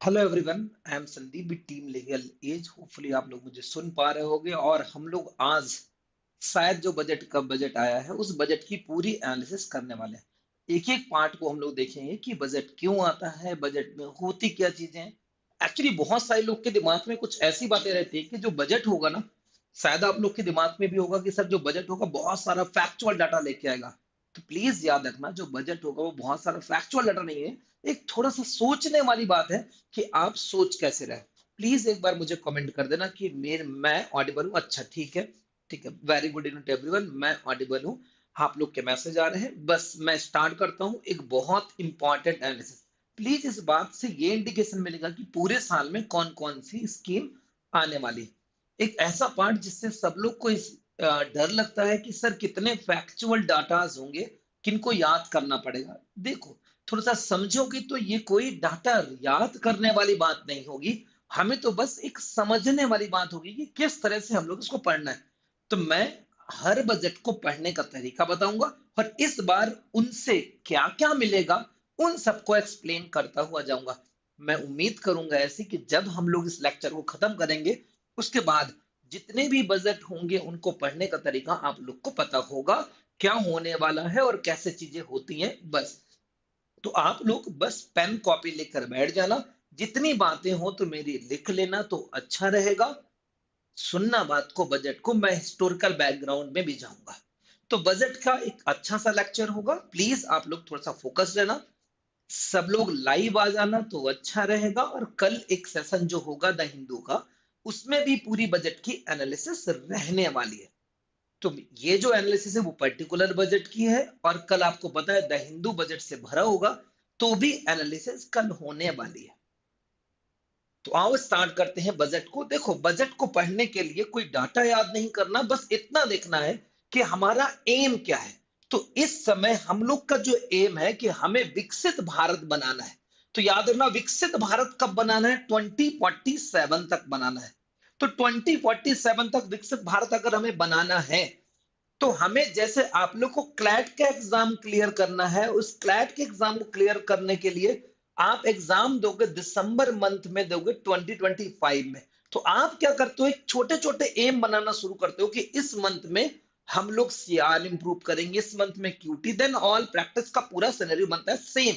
Hello everyone, I am Sandeep with team legal edge. Hopefully आप लोग मुझे सुन पा रहे होंगे और हम लोग आज शायद जो बजट का बजट आया है उस बजट की पूरी एनालिसिस करने वाले हैं। एक एक पार्ट को हम लोग देखेंगे कि बजट क्यों आता है, बजट में होती क्या चीजें हैं। एक्चुअली बहुत सारे लोग के दिमाग में कुछ ऐसी बातें रहती है कि जो बजट होगा ना, शायद आप लोग के दिमाग में भी होगा कि सर जो बजट होगा बहुत सारा फैक्चुअल डाटा लेके आएगा। तो प्लीज याद रखना, जो बजट होगा वो बहुत सारा फैक्चुअल डाटा नहीं है, एक थोड़ा सा सोचने वाली बात है कि आप सोच कैसे रहे। प्लीज एक बार मुझे कमेंट कर देना कि मेरे मैं ऑडिबल हूँ। अच्छा, ठीक है, ठीक है, very good evening to everyone, मैं ऑडिबल हूँ। आप लोग के मैसेज आ रहे हैं, बस मैं स्टार्ट करता हूँ एक बहुत इंपॉर्टेंट एनालिसिस। प्लीज इस बात से ये इंडिकेशन मिलेगा कि पूरे साल में कौन कौन सी स्कीम आने वाली है। एक ऐसा पार्ट जिससे सब लोग को डर लगता है कि सर कितने फैक्चुअल डाटाज होंगे, किनको याद करना पड़ेगा। देखो, थोड़ा सा समझोगे तो ये कोई डाटा याद करने वाली बात नहीं होगी। हमें तो बस एक समझने वाली बात होगी कि किस तरह से हम लोग इसको पढ़ना है। तो मैं हर बजट को पढ़ने का तरीका बताऊंगा और इस बार उनसे क्या क्या मिलेगा उन सबको एक्सप्लेन करता हुआ जाऊंगा। मैं उम्मीद करूंगा ऐसी कि जब हम लोग इस लेक्चर को खत्म करेंगे उसके बाद जितने भी बजट होंगे उनको पढ़ने का तरीका आप लोग को पता होगा, क्या होने वाला है और कैसे चीजें होती हैं। बस तो आप लोग बस पेन कॉपी लेकर बैठ जाना। जितनी बातें हो तो मेरी लिख लेना तो अच्छा रहेगा। सुनना बात को, बजट को मैं हिस्टोरिकल बैकग्राउंड में भी जाऊंगा। तो बजट का एक अच्छा सा लेक्चर होगा, प्लीज आप लोग थोड़ा सा फोकस रहना। सब लोग लाइव आ जाना तो अच्छा रहेगा। और कल एक सेशन जो होगा द हिंदू का, उसमें भी पूरी बजट की एनालिसिस रहने वाली है। तो ये जो एनालिसिस है वो पर्टिकुलर बजट की है और कल आपको पता है द हिंदू बजट से भरा होगा, तो भी एनालिसिस कल होने वाली है। तो आओ स्टार्ट करते हैं बजट को। देखो, बजट को पढ़ने के लिए कोई डाटा याद नहीं करना, बस इतना देखना है कि हमारा एम क्या है। तो इस समय हम लोग का जो एम है कि हमें विकसित भारत बनाना है। तो याद रखना, विकसित भारत कब बनाना है? 2047 तक बनाना है। तो 2047 तक विकसित भारत अगर हमें बनाना है तो हमें, जैसे आप लोग को क्लैट का एग्जाम क्लियर करना है, उस क्लैट के एग्जाम को क्लियर करने के लिए आप एग्जाम दोगे दिसंबर मंथ में, दोगे 2025 में। तो आप क्या करते हो, एक छोटे छोटे एम बनाना शुरू करते हो कि इस मंथ में हम लोग सीआर इंप्रूव करेंगे, इस मंथ में क्यूटी, देन ऑल प्रैक्टिस का पूरा सिनेरियो बनता है सेम।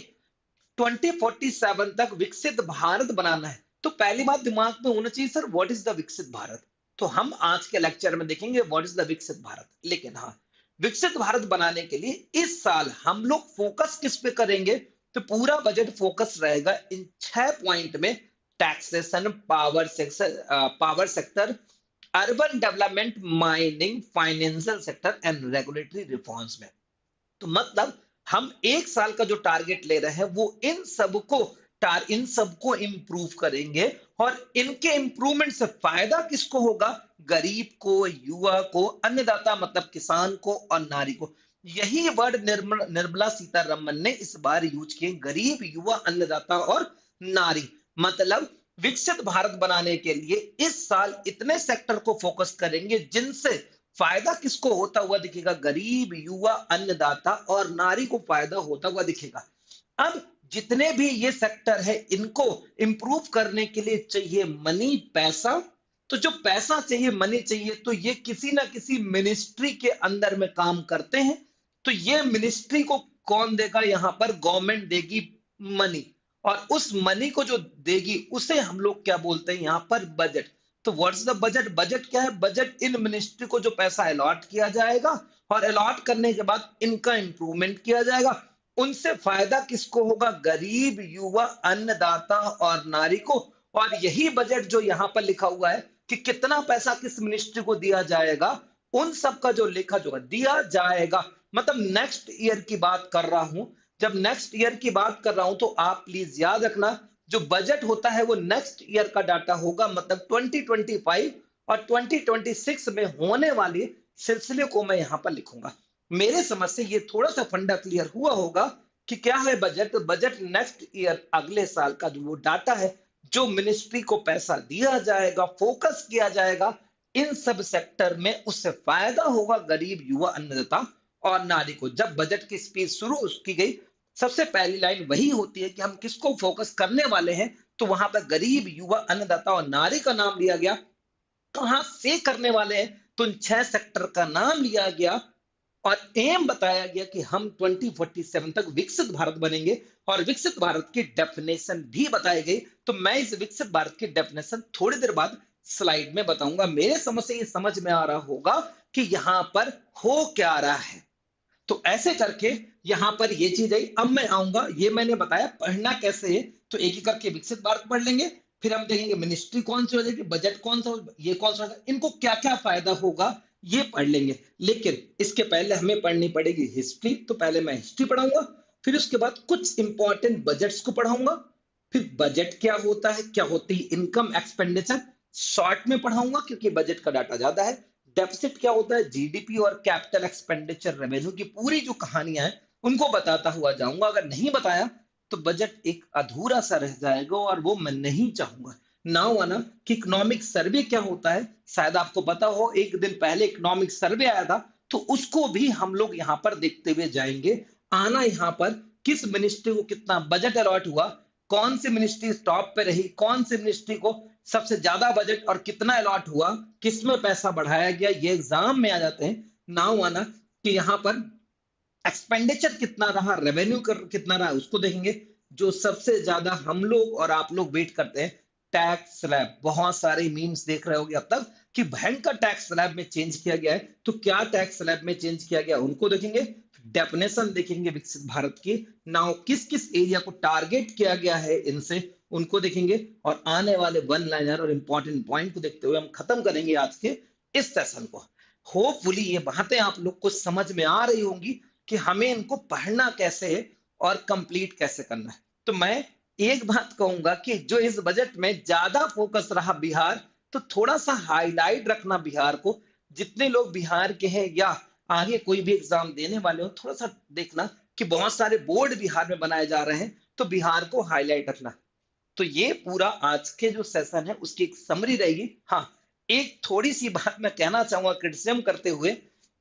2047 तक विकसित भारत बनाना है। तो पहली बात दिमाग में होना चाहिए, सर व्हाट इज द विकसित भारत। तो हम आज के लेक्चर में देखेंगे व्हाट इज द विकसित भारत। लेकिन हाँ, विकसित भारत बनाने के लिए इस साल हम लोग फोकस किस पे करेंगे? तो पूरा बजट फोकस रहेगा इन 6 पॉइंट में। Taxation, power sector, urban development, mining, financial sector and regulatory reforms में। तो मतलब हम एक साल का जो टारगेट ले रहे हैं वो इन सबको इंप्रूव करेंगे। और इनके इंप्रूवमेंट से फायदा किसको होगा? गरीब को, युवा को, अन्नदाता मतलब किसान को और नारी को। यही वर्ड निर्मला सीतारमन ने इस बार यूज किए, गरीब, युवा, अन्नदाता और नारी। मतलब विकसित भारत बनाने के लिए इस साल इतने सेक्टर को फोकस करेंगे जिनसे फायदा किसको होता हुआ दिखेगा? गरीब, युवा, अन्नदाता और नारी को फायदा होता हुआ दिखेगा। अब जितने भी ये सेक्टर है इनको इंप्रूव करने के लिए चाहिए मनी, पैसा। तो जो पैसा चाहिए, मनी चाहिए, तो ये किसी ना किसी मिनिस्ट्री के अंदर में काम करते हैं। तो ये मिनिस्ट्री को कौन देगा? यहां पर गवर्नमेंट देगी मनी। और उस मनी को जो देगी उसे हम लोग क्या बोलते हैं यहां पर? बजट। तो व्हाट्स द बजट? बजट क्या है? बजट इन मिनिस्ट्री को जो पैसा अलॉट किया जाएगा और अलॉट करने के बाद इनका इंप्रूवमेंट किया जाएगा। उनसे फायदा किसको होगा? गरीब, युवा, अन्नदाता और नारी को। और यही बजट जो यहां पर लिखा हुआ है कि कितना पैसा किस मिनिस्ट्री को दिया जाएगा, उन सब का जो लेखा जो दिया जाएगा, मतलब नेक्स्ट ईयर की बात कर रहा हूं। जब नेक्स्ट ईयर की बात कर रहा हूं तो आप प्लीज याद रखना, जो बजट होता है वो नेक्स्ट ईयर का डाटा होगा, मतलब 2025 और 2026 में होने वाले सिलसिले को मैं यहां पर लिखूंगा। मेरे समझ से ये थोड़ा सा फंडा क्लियर हुआ होगा कि क्या है बजट। तो बजट नेक्स्ट ईयर, अगले साल का जो वो डाटा है, जो मिनिस्ट्री को पैसा दिया जाएगा, फोकस किया जाएगा इन सब सेक्टर में, उससे फायदा होगा गरीब, युवा, अन्नदाता और नारी को। जब बजट की स्पीच शुरू की गई, सबसे पहली लाइन वही होती है कि हम किसको फोकस करने वाले हैं? तो वहां पर गरीब, युवा, अन्नदाता और नारी का नाम लिया गया। कहां से करने वाले हैं, तो इन 6 सेक्टर का नाम लिया गया और एम बताया गया कि हम 2047 तक विकसित भारत बनेंगे, और विकसित भारत की डेफिनेशन भी बताई गई। तो मैं इस विकसित भारत की डेफिनेशन थोड़ी देर बाद स्लाइड में बताऊंगा। मेरे समझ से ये समझ में आ रहा होगा कि यहां पर हो क्या रहा है। तो ऐसे करके यहां पर ये चीज आई। अब मैं आऊंगा, ये मैंने बताया पढ़ना कैसे है, तो एक एक करके विकसित भारत पढ़ लेंगे, फिर हम देखेंगे मिनिस्ट्री कौन सी हो जाएगी, बजट कौन सा, ये कौन सा, इनको क्या क्या फायदा होगा ये पढ़ लेंगे। लेकिन इसके पहले हमें पढ़नी पड़ेगी हिस्ट्री। तो पहले मैं हिस्ट्री पढ़ाऊंगा, फिर उसके बाद कुछ इंपॉर्टेंट बजट्स को पढ़ाऊंगा, फिर बजट क्या होता है, क्या होती है इनकम एक्सपेंडिचर, शॉर्ट में पढ़ाऊंगा क्योंकि बजट का डाटा ज्यादा है। डेफिसिट क्या होता है, जीडीपी और कैपिटल एक्सपेंडिचर रेवेन्यू की पूरी जो कहानियां हैं उनको बताता हुआ जाऊंगा। अगर नहीं बताया तो बजट एक अधूरा सा रह जाएगा और वो मैं नहीं चाहूंगा। नाउ आना कि इकोनॉमिक सर्वे क्या होता है, शायद आपको पता हो एक दिन पहले इकोनॉमिक सर्वे आया था, तो उसको भी हम लोग यहाँ पर देखते हुए जाएंगे। आना यहाँ पर किस मिनिस्ट्री को कितना बजट अलॉट हुआ, कौन सी मिनिस्ट्री टॉप पे रही, कौन सी मिनिस्ट्री को सबसे ज्यादा बजट और कितना अलॉट हुआ, किसमें पैसा बढ़ाया गया, ये एग्जाम में आ जाते हैं। नाउ आना कि यहाँ पर एक्सपेंडिचर कितना रहा, रेवेन्यू कितना रहा, उसको देखेंगे। जो सबसे ज्यादा हम लोग और आप लोग वेट करते हैं, टैक्स स्लैब। बहुत सारे मीम्स देख रहे होंगे अब तक कि भयंकर टैक्स स्लैब में चेंज किया गया है। तो क्या टैक्स स्लैब में चेंज किया गया उनको देखेंगे, डेफिनेशन देखेंगे विकसित भारत की। नाउ किस किस एरिया को टारगेट किया गया है इनसे, उनको देखेंगे। और आने वाले वन लाइनर और इंपॉर्टेंट पॉइंट को देखते हुए हम खत्म करेंगे आज के इस सेशन को। होपफुली ये बातें आप लोग को समझ में आ रही होंगी कि हमें इनको पढ़ना कैसे है और कंप्लीट कैसे करना है। तो मैं एक बात कहूंगा कि जो इस बजट में ज्यादा फोकस रहा बिहार, तो थोड़ा सा हाईलाइट रखना बिहार को। जितने लोग बिहार के हैं या आगे कोई भी एग्जाम देने वाले हो, थोड़ा सा देखना कि बहुत सारे बोर्ड बिहार में बनाए जा रहे हैं, तो बिहार को हाईलाइट रखना। तो ये पूरा आज के जो सेशन है उसकी एक समरी रहेगी। हाँ, एक थोड़ी सी बात मैं कहना चाहूंगा क्रिटिसिज्म करते हुए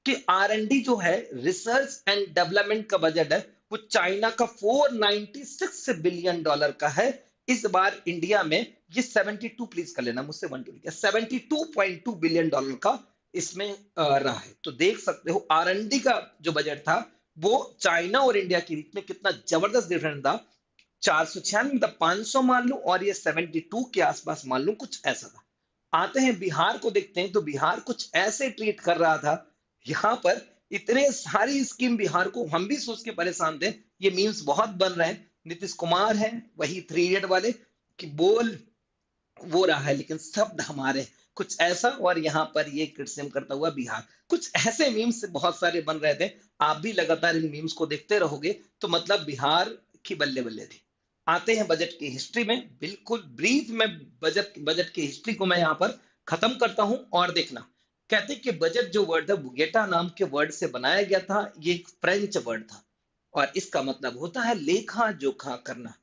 कि R&D जो है, रिसर्च एंड डेवलपमेंट का बजट है, वो चाइना का $496 बिलियन का है। इस बार इंडिया में ये 72, प्लीज कर लेना मुझसे 1 $72.2 बिलियन का इसमें रहा है। तो देख सकते हो R&D का जो बजट था वो चाइना और इंडिया के बीच में कितना जबरदस्त डिफरेंस था। 496 मतलब 500 मान लू, और ये 72 के आसपास मान लू, कुछ ऐसा था। आते हैं बिहार को देखते हैं, तो बिहार कुछ ऐसे ट्रीट कर रहा था। यहाँ पर इतने सारी स्कीम बिहार को, हम भी सोच के परेशान थे। ये मीम्स बहुत बन रहे हैं, नीतीश कुमार है वही 3 इडियट वाले कि बोल वो रहा है लेकिन शब्द हमारे, कुछ ऐसा। और यहाँ पर ये क्रिटिसिज्म करता हुआ बिहार, कुछ ऐसे मीम्स बहुत सारे बन रहे थे। आप भी लगातार इन मीम्स को देखते रहोगे तो मतलब बिहार की बल्ले बल्ले थी। आते हैं बजट की हिस्ट्री में, बिल्कुल ब्रीफ में बजट बजट की हिस्ट्री को मैं यहाँ पर खत्म करता हूं। और देखना, कहते कि बजट जो वर्ड है बुगेटा नाम के वर्ड से बनाया गया था। ये एक फ्रेंच वर्ड था और इसका मतलब होता है लेखा जोखा करना।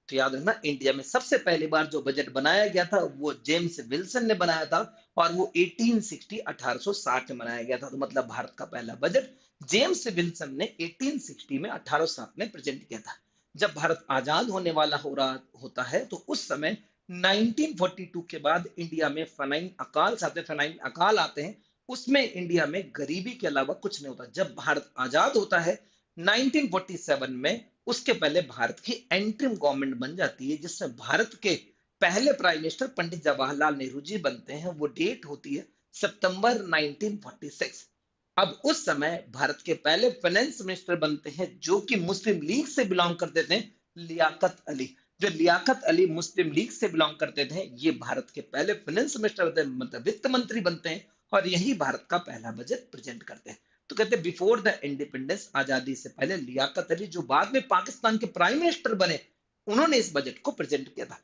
तो याद रखना, इंडिया में सबसे पहली बार जो बजट बनाया गया था वो जेम्स विल्सन ने बनाया था, और वो 1860 में बनाया गया था। तो मतलब भारत का पहला बजट जेम्स विल्सन ने 1860 में 1860 में प्रेजेंट किया था। जब भारत आजाद होने वाला हो रहा होता है तो उस समय 1942 के बाद इंडिया में फेनाइन अकाल आते हैं। उसमें इंडिया में गरीबी के अलावा कुछ नहीं होता। जब भारत आजाद होता है 1947 में, उसके पहले भारत की एंट्रीम गवर्नमेंट बन जाती है जिसमें भारत के पहले प्राइम मिनिस्टर पंडित जवाहरलाल नेहरू जी बनते हैं। वो डेट होती है सितंबर 1946। अब उस समय भारत के पहले फाइनेंस मिनिस्टर बनते हैं जो कि मुस्लिम लीग से बिलोंग करते थे, लियाकत अली। जो लियाकत अली मुस्लिम लीग से बिलोंग करते थे, ये भारत के पहले फाइनेंस मिनिस्टर मतलब वित्त मंत्री बनते हैं, और यही भारत का पहला बजट प्रेजेंट करते हैं। तो कहते हैं बिफोर द इंडिपेंडेंस, आजादी से पहले लियाकत अली जो बाद में पाकिस्तान के प्राइम मिनिस्टर बने, उन्होंने इस बजट को प्रेजेंट किया था।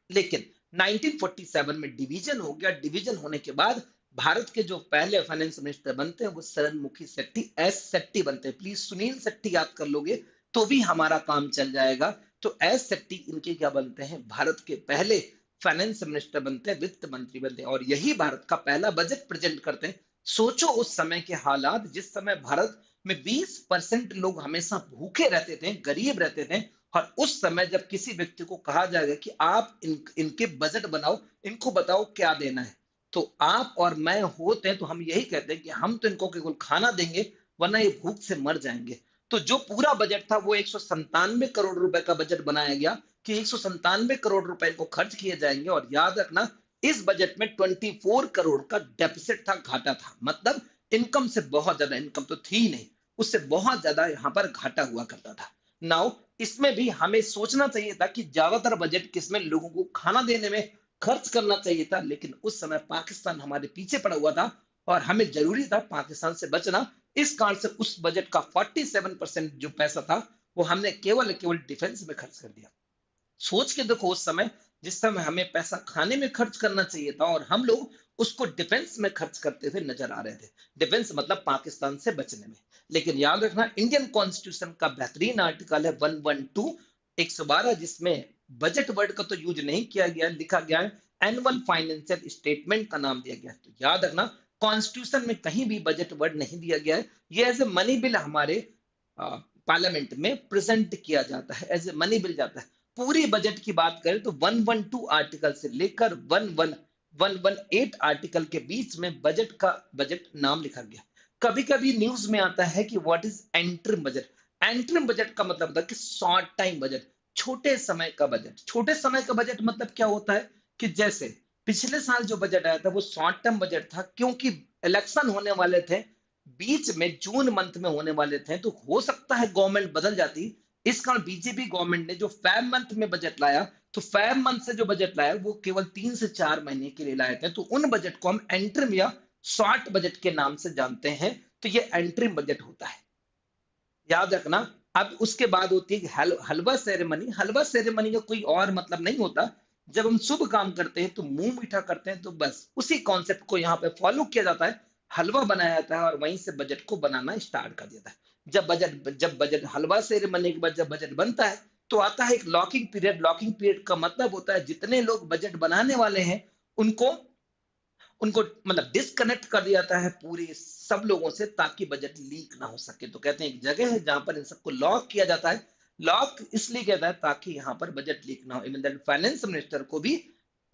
लेकिन 1947 में डिवीजन हो गया। डिवीजन होने के बाद भारत के जो पहले फाइनेंस मिनिस्टर बनते हैं वो शरणमुखी शेट्टी, एस शेट्टी बनते हैं। प्लीज सुनील शेट्टी याद कर लोगे तो भी हमारा काम चल जाएगा। तो एस शेट्टी इनके क्या बनते हैं, भारत के पहले फाइनेंस मिनिस्टर बनते हैं, वित्त मंत्री बनते हैं, और यही भारत का पहला बजट प्रेजेंट करते हैं। सोचो उस समय के हालात, जिस समय भारत में 20% लोग हमेशा भूखे रहते थे, गरीब रहते थे, और उस समय जब किसी व्यक्ति को कहा जाएगा कि आप इनके बजट बनाओ, इनको बताओ क्या देना है, तो आप और मैं होते हैं तो हम यही कहते हैं कि हम तो इनको केवल खाना देंगे, वरना ये भूख से मर जाएंगे। तो जो पूरा बजट था वो 197 करोड़ रुपए का बजट बनाया गया कि 197 करोड़ रुपए को खर्च किए जाएंगे। और याद रखना, इस बजट में 24 करोड़ का डेफिसिट था, घाटा था। मतलब इनकम से बहुत ज्यादा, इनकम तो थी नहीं, उससे बहुत ज्यादा यहाँ पर घाटा हुआ करता था। नाउ इसमें भी हमें सोचना चाहिए था कि ज्यादातर बजट किसमें, लोगों को खाना देने में खर्च करना चाहिए था, लेकिन उस समय पाकिस्तान हमारे पीछे पड़ा हुआ था और हमें जरूरी था पाकिस्तान से बचना। इस कारण से उस बजट का 47% जो पैसा था वो हमने केवल केवल डिफेंस में खर्च कर दिया। सोच के देखो, उस समय जिस समय हमें पैसा खाने में खर्च करना चाहिए था और हम लोग उसको डिफेंस में खर्च करते हुए नजर आ रहे थे। डिफेंस मतलब पाकिस्तान से बचने में। लेकिन याद रखना, इंडियन कॉन्स्टिट्यूशन का बेहतरीन आर्टिकल है 112, 112, जिसमें बजट वर्ड का तो यूज नहीं किया गया, लिखा गया है एनुअल फाइनेंशियल स्टेटमेंट का नाम दिया गया है। तो याद रखना, कॉन्स्टिट्यूशन में कहीं भी बजट वर्ड नहीं दिया गया है। ये एज ए मनी बिल हमारे पार्लियामेंट में प्रेजेंट किया जाता है, एज ए मनी बिल जाता है। पूरी बजट की बात करें तो 112 आर्टिकल से लेकर 118 आर्टिकल के बीच में बजट नाम लिखा गया। कभी कभी न्यूज में आता है कि what is interim budget. Interim budget का मतलब होता है कि शॉर्ट टाइम बजट, छोटे समय का बजट। छोटे समय का बजट मतलब क्या होता है कि जैसे पिछले साल जो बजट आया था वो शॉर्ट टर्म बजट था, क्योंकि इलेक्शन होने वाले थे, बीच में जून मंथ में होने वाले थे, तो हो सकता है गवर्नमेंट बदल जाती। इस कारण बीजेपी गवर्नमेंट ने जो फेब मंथ में बजट लाया, तो फेब मंथ से जो बजट लाया वो केवल 3 से 4 महीने के लिए लाए थे। तो उन बजट को हम एंट्रीम या शॉर्ट बजट के नाम से जानते हैं। तो ये एंट्रीम बजट होता है, याद रखना। अब उसके बाद होती है हलवा सेरेमनी। हलवा सेरेमनी का कोई और मतलब नहीं होता। जब हम शुभ काम करते हैं तो मुंह मीठा करते हैं, तो बस उसी कॉन्सेप्ट को यहाँ पे फॉलो किया जाता है। हलवा बनाया जाता है और वहीं से बजट को बनाना स्टार्ट कर देता है। जब बजट हलवा सेरेमनी के बाद जब बजट बनता है तो आता है एक लॉकिंग पीरियड। लॉकिंग पीरियड का मतलब होता है जितने लोग बजट बनाने वाले हैं उनको उनको मतलब डिस्कनेक्ट कर दिया जाता है पूरे सब लोगों से, ताकि बजट लीक ना हो सके। तो कहते हैं एक जगह है जहां पर इन सबको लॉक किया जाता है। लॉक इसलिए कहता है ताकि यहाँ पर बजट लीक ना हो। इवन दैट फाइनेंस मिनिस्टर को भी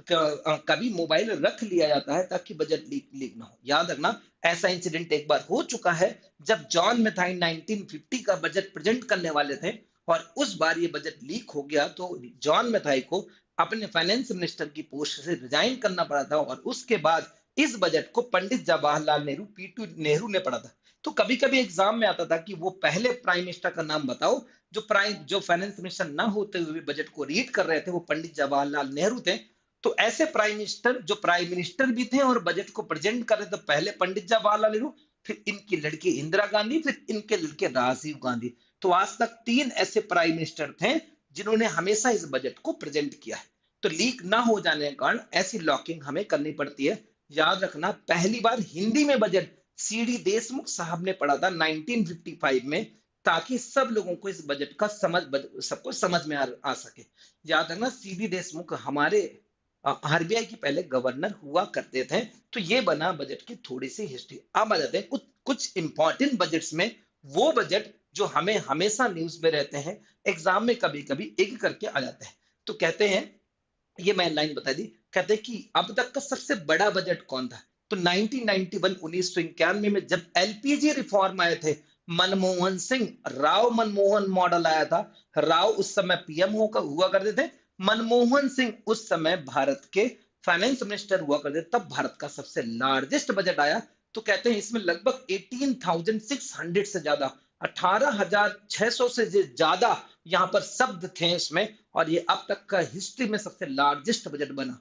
कभी मोबाइल रख लिया जाता है ताकि बजट लीक ना हो। याद रखना, ऐसा इंसिडेंट एक बार हो चुका है जब जॉन मेथाई 1950 का बजट प्रेजेंट करने वाले थे और उस बार ये बजट लीक हो गया, तो जॉन मेथाई को अपने फाइनेंस मिनिस्टर की पोस्ट से रिजाइन करना पड़ा था। और उसके बाद इस बजट को पंडित जवाहरलाल नेहरू, पीटू नेहरू ने पढ़ा था। तो कभी कभी एग्जाम में आता था कि वो पहले प्राइम मिनिस्टर का नाम बताओ। जो फाइनेंस मिनिस्टर ना होते हुए भी बजट को रीड कर रहे थे वो पंडित जवाहरलाल नेहरू थे। तो ऐसे प्राइम मिनिस्टर जो प्राइम मिनिस्टर भी थे और बजट को प्रेजेंट कर रहे थे, पहले पंडित जवाहरलाल नेहरू, फिर इनकी लड़की इंदिरा गांधी, फिर इनके लड़के राजीव गांधी। तो आज तक 3 ऐसे प्राइम मिनिस्टर थे जिन्होंने हमेशा इस बजट को प्रेजेंट किया है। तो लीक ना हो जाने के कारण ऐसी लॉकिंग हमें करनी पड़ती है। याद रखना, पहली बार हिंदी में बजट सीडी देशमुख साहब ने पढ़ा था 1955 में, ताकि सब लोगों को इस बजट का सबको समझ में आ सके। याद रखना, सीडी देशमुख हमारे आरबीआई के पहले गवर्नर हुआ करते थे। तो ये बना बजट की थोड़ी सी हिस्ट्री। अब आ जाते हैं कुछ इंपॉर्टेंट बजट्स में, वो बजट जो हमें हमेशा न्यूज में रहते हैं, एग्जाम में कभी कभी एक करके आ जाते हैं। तो कहते हैं, ये मैं लाइन बता दी, कहते हैं कि अब तक का सबसे बड़ा बजट कौन था। तो 1991 1991 में जब एलपीजी रिफॉर्म आए थे, मनमोहन सिंह, राव मनमोहन मॉडल आया था। राव उस समय पीएम हुआ करते थे, मनमोहन सिंह उस समय भारत के फाइनेंस मिनिस्टर हुआ करते, तब भारत का सबसे लार्जेस्ट बजट आया। तो कहते हैं इसमें लगभग 18,600 से ज्यादा, 18,600 से ज्यादा यहाँ पर शब्द थे इसमें। और ये अब तक का हिस्ट्री में सबसे लार्जेस्ट बजट बना।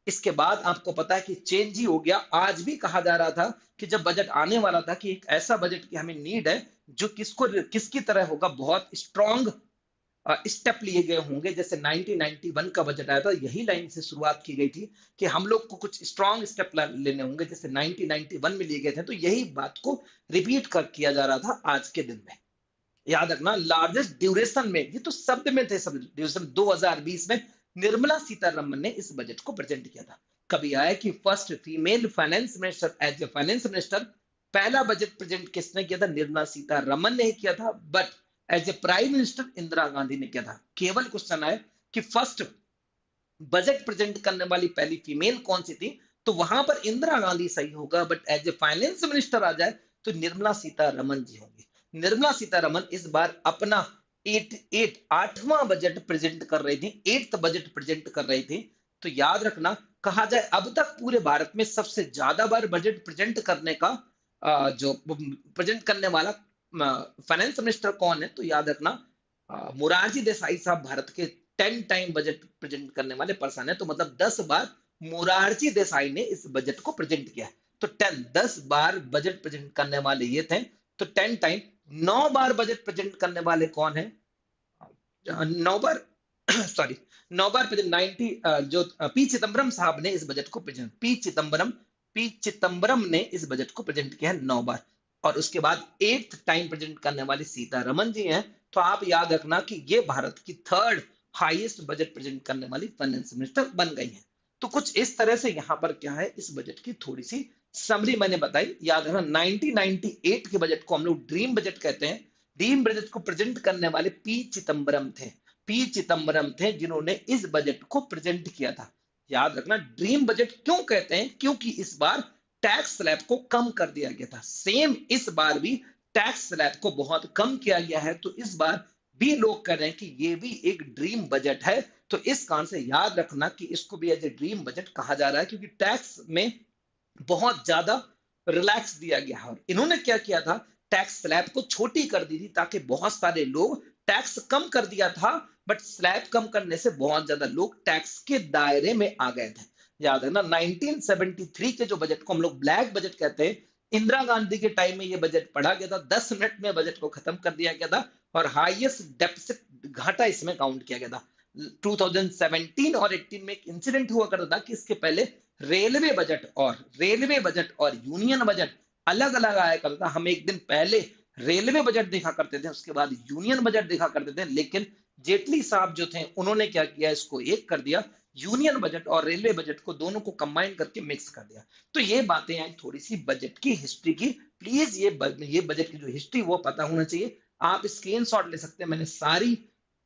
इसके बाद आपको पता है कि चेंज ही हो गया। आज भी कहा जा रहा था कि जब बजट आने वाला था कि एक ऐसा बजट की हमें नीड है जो किसकी तरह होगा, बहुत स्ट्रॉन्ग स्टेप लिए गए होंगे। जैसे 1991 का बजट आया था, यही लाइन से शुरुआत की गई थी कि हम लोग को कुछ स्ट्रॉन्ग स्टेप लेने होंगे जैसे 1991 में लिए गए थे। तो यही बात को रिपीट किया जा रहा था आज के दिन में। याद रखना, लार्जेस्ट ड्यूरेशन में, ये तो शब्द में थे, सब ड्यूरेशन 2020 में निर्मला सीतारमन ने इस बजट को प्रेजेंट किया था। कभी आया कि first female finance minister as a finance minister, पहला बजट प्रेजेंट किसने किया था, निर्मला सीतारमन ने किया था। But as a prime minister Indira Gandhi ने किया था। केवल क्वेश्चन आया कि फर्स्ट बजट प्रेजेंट करने वाली पहली फीमेल कौन सी थी, तो वहां पर इंदिरा गांधी सही होगा, but as a finance minister आ जाए तो निर्मला सीतारमन जी होंगी। निर्मला सीतारमन इस बार अपना आठवां बजट प्रेजेंट कर रही थी, एट्थ बजट प्रेजेंट कर रही थी। तो याद रखना, कहा जाए अब तक पूरे भारत में सबसे ज्यादा बार बजट प्रेजेंट करने का जो प्रेजेंट करने वाला फाइनेंस मिनिस्टर कौन है, तो याद रखना मोरारजी देसाई साहब भारत के 10 टाइम बजट प्रेजेंट करने वाले पर्सन है। तो मतलब 10 बार मोरारजी देसाई ने इस बजट को प्रेजेंट किया। तो 10 बार बजट प्रेजेंट करने वाले ये थे। तो 10 टाइम 9 बार बजट प्रेजेंट करने वाले कौन है, 9 बार सॉरी 9 बार प्रेजेंट 90 जो पी चिदम्बरम साहब ने इस बजट को प्रेजेंट, पी चिदम्बरम ने इस बजट को प्रेजेंट किया है 9 बार। और उसके बाद 8th टाइम प्रेजेंट करने वाली सीतारमन जी हैं। तो आप याद रखना कि ये भारत की थर्ड हाईएस्ट बजट प्रेजेंट करने वाली फाइनेंस मिनिस्टर बन गई हैं। तो कुछ इस तरह से यहाँ पर क्या है, इस बजट की थोड़ी सी समरी मैंने बताई। याद रखना 1998 के बजट को हम लोग ड्रीम बजट कहते हैं। ड्रीम बजट को प्रेजेंट करने वाले पी चिदम्बरम थे। पी चिदम्बरम थे जिन्होंने इस बजट को प्रेजेंट किया था। याद रखना ड्रीम बजट क्यों कहते हैं, क्योंकि इस बार टैक्स स्लैब को कम कर दिया गया था। सेम इस बार भी टैक्स स्लैब को बहुत कम किया गया है। तो इस बार भी लोग कह रहे हैं कि ये भी एक ड्रीम बजट है। तो इस कारण से याद रखना कि इसको भी एज ए ड्रीम बजट कहा जा रहा है, क्योंकि टैक्स में बहुत ज्यादा रिलैक्स दिया गया है। और इन्होंने क्या किया था, टैक्स स्लैब को छोटी कर दी थी, ताकि बहुत सारे लोग, टैक्स कम कर दिया था बट स्लैब कम करने से बहुत ज्यादा लोग टैक्स के दायरे में आ गए थे। याद है ना 1973 के जो बजट को हम लोग ब्लैक बजट कहते हैं, इंदिरा गांधी के टाइम में ये बजट पढ़ा गया था, 10 मिनट में बजट को खत्म कर दिया गया था और हाईएस्ट डेफिसिट घाटा इसमें काउंट किया गया था। 2017 और 18 में एक इंसिडेंट हुआ करता था कि इसके पहले रेलवे बजट और यूनियन बजट अलग अलग आया करता था। हम एक दिन पहले रेलवे बजट देखा करते थे, उसके बाद यूनियन बजट देखा करते थे, लेकिन जेटली साहब जो थे उन्होंने क्या किया, इसको एक कर दिया, यूनियन बजट और रेलवे बजट को दोनों को कंबाइन करके मिक्स कर दिया। तो ये बातें आई थोड़ी सी बजट की हिस्ट्री की। प्लीज ये बजट की जो हिस्ट्री वो पता होना चाहिए। आप स्क्रीनशॉट ले सकते हैं, मैंने सारी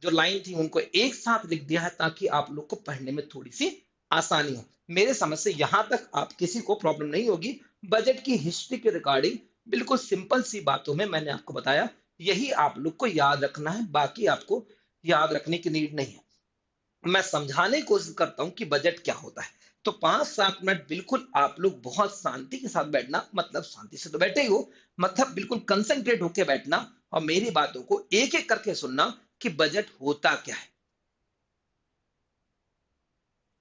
जो लाइन थी उनको एक साथ लिख दिया है ताकि आप लोग को पढ़ने में थोड़ी सी आसानी हो। मेरे समझ से यहां तक आप किसी को प्रॉब्लम नहीं होगी। बजट की हिस्ट्री के रिगार्डिंग बिल्कुल सिंपल सी बातों में मैंने आपको बताया, यही आप लोग को याद रखना है, बाकी आपको याद रखने की नीड नहीं है। मैं समझाने की कोशिश करता हूं कि बजट क्या होता है। तो 5-7 मिनट बिल्कुल आप लोग बहुत शांति के साथ बैठना, मतलब शांति से तो बैठे ही हो, मतलब बिल्कुल कंसंट्रेट होकर बैठना और मेरी बातों को एक एक करके सुनना कि बजट होता क्या है।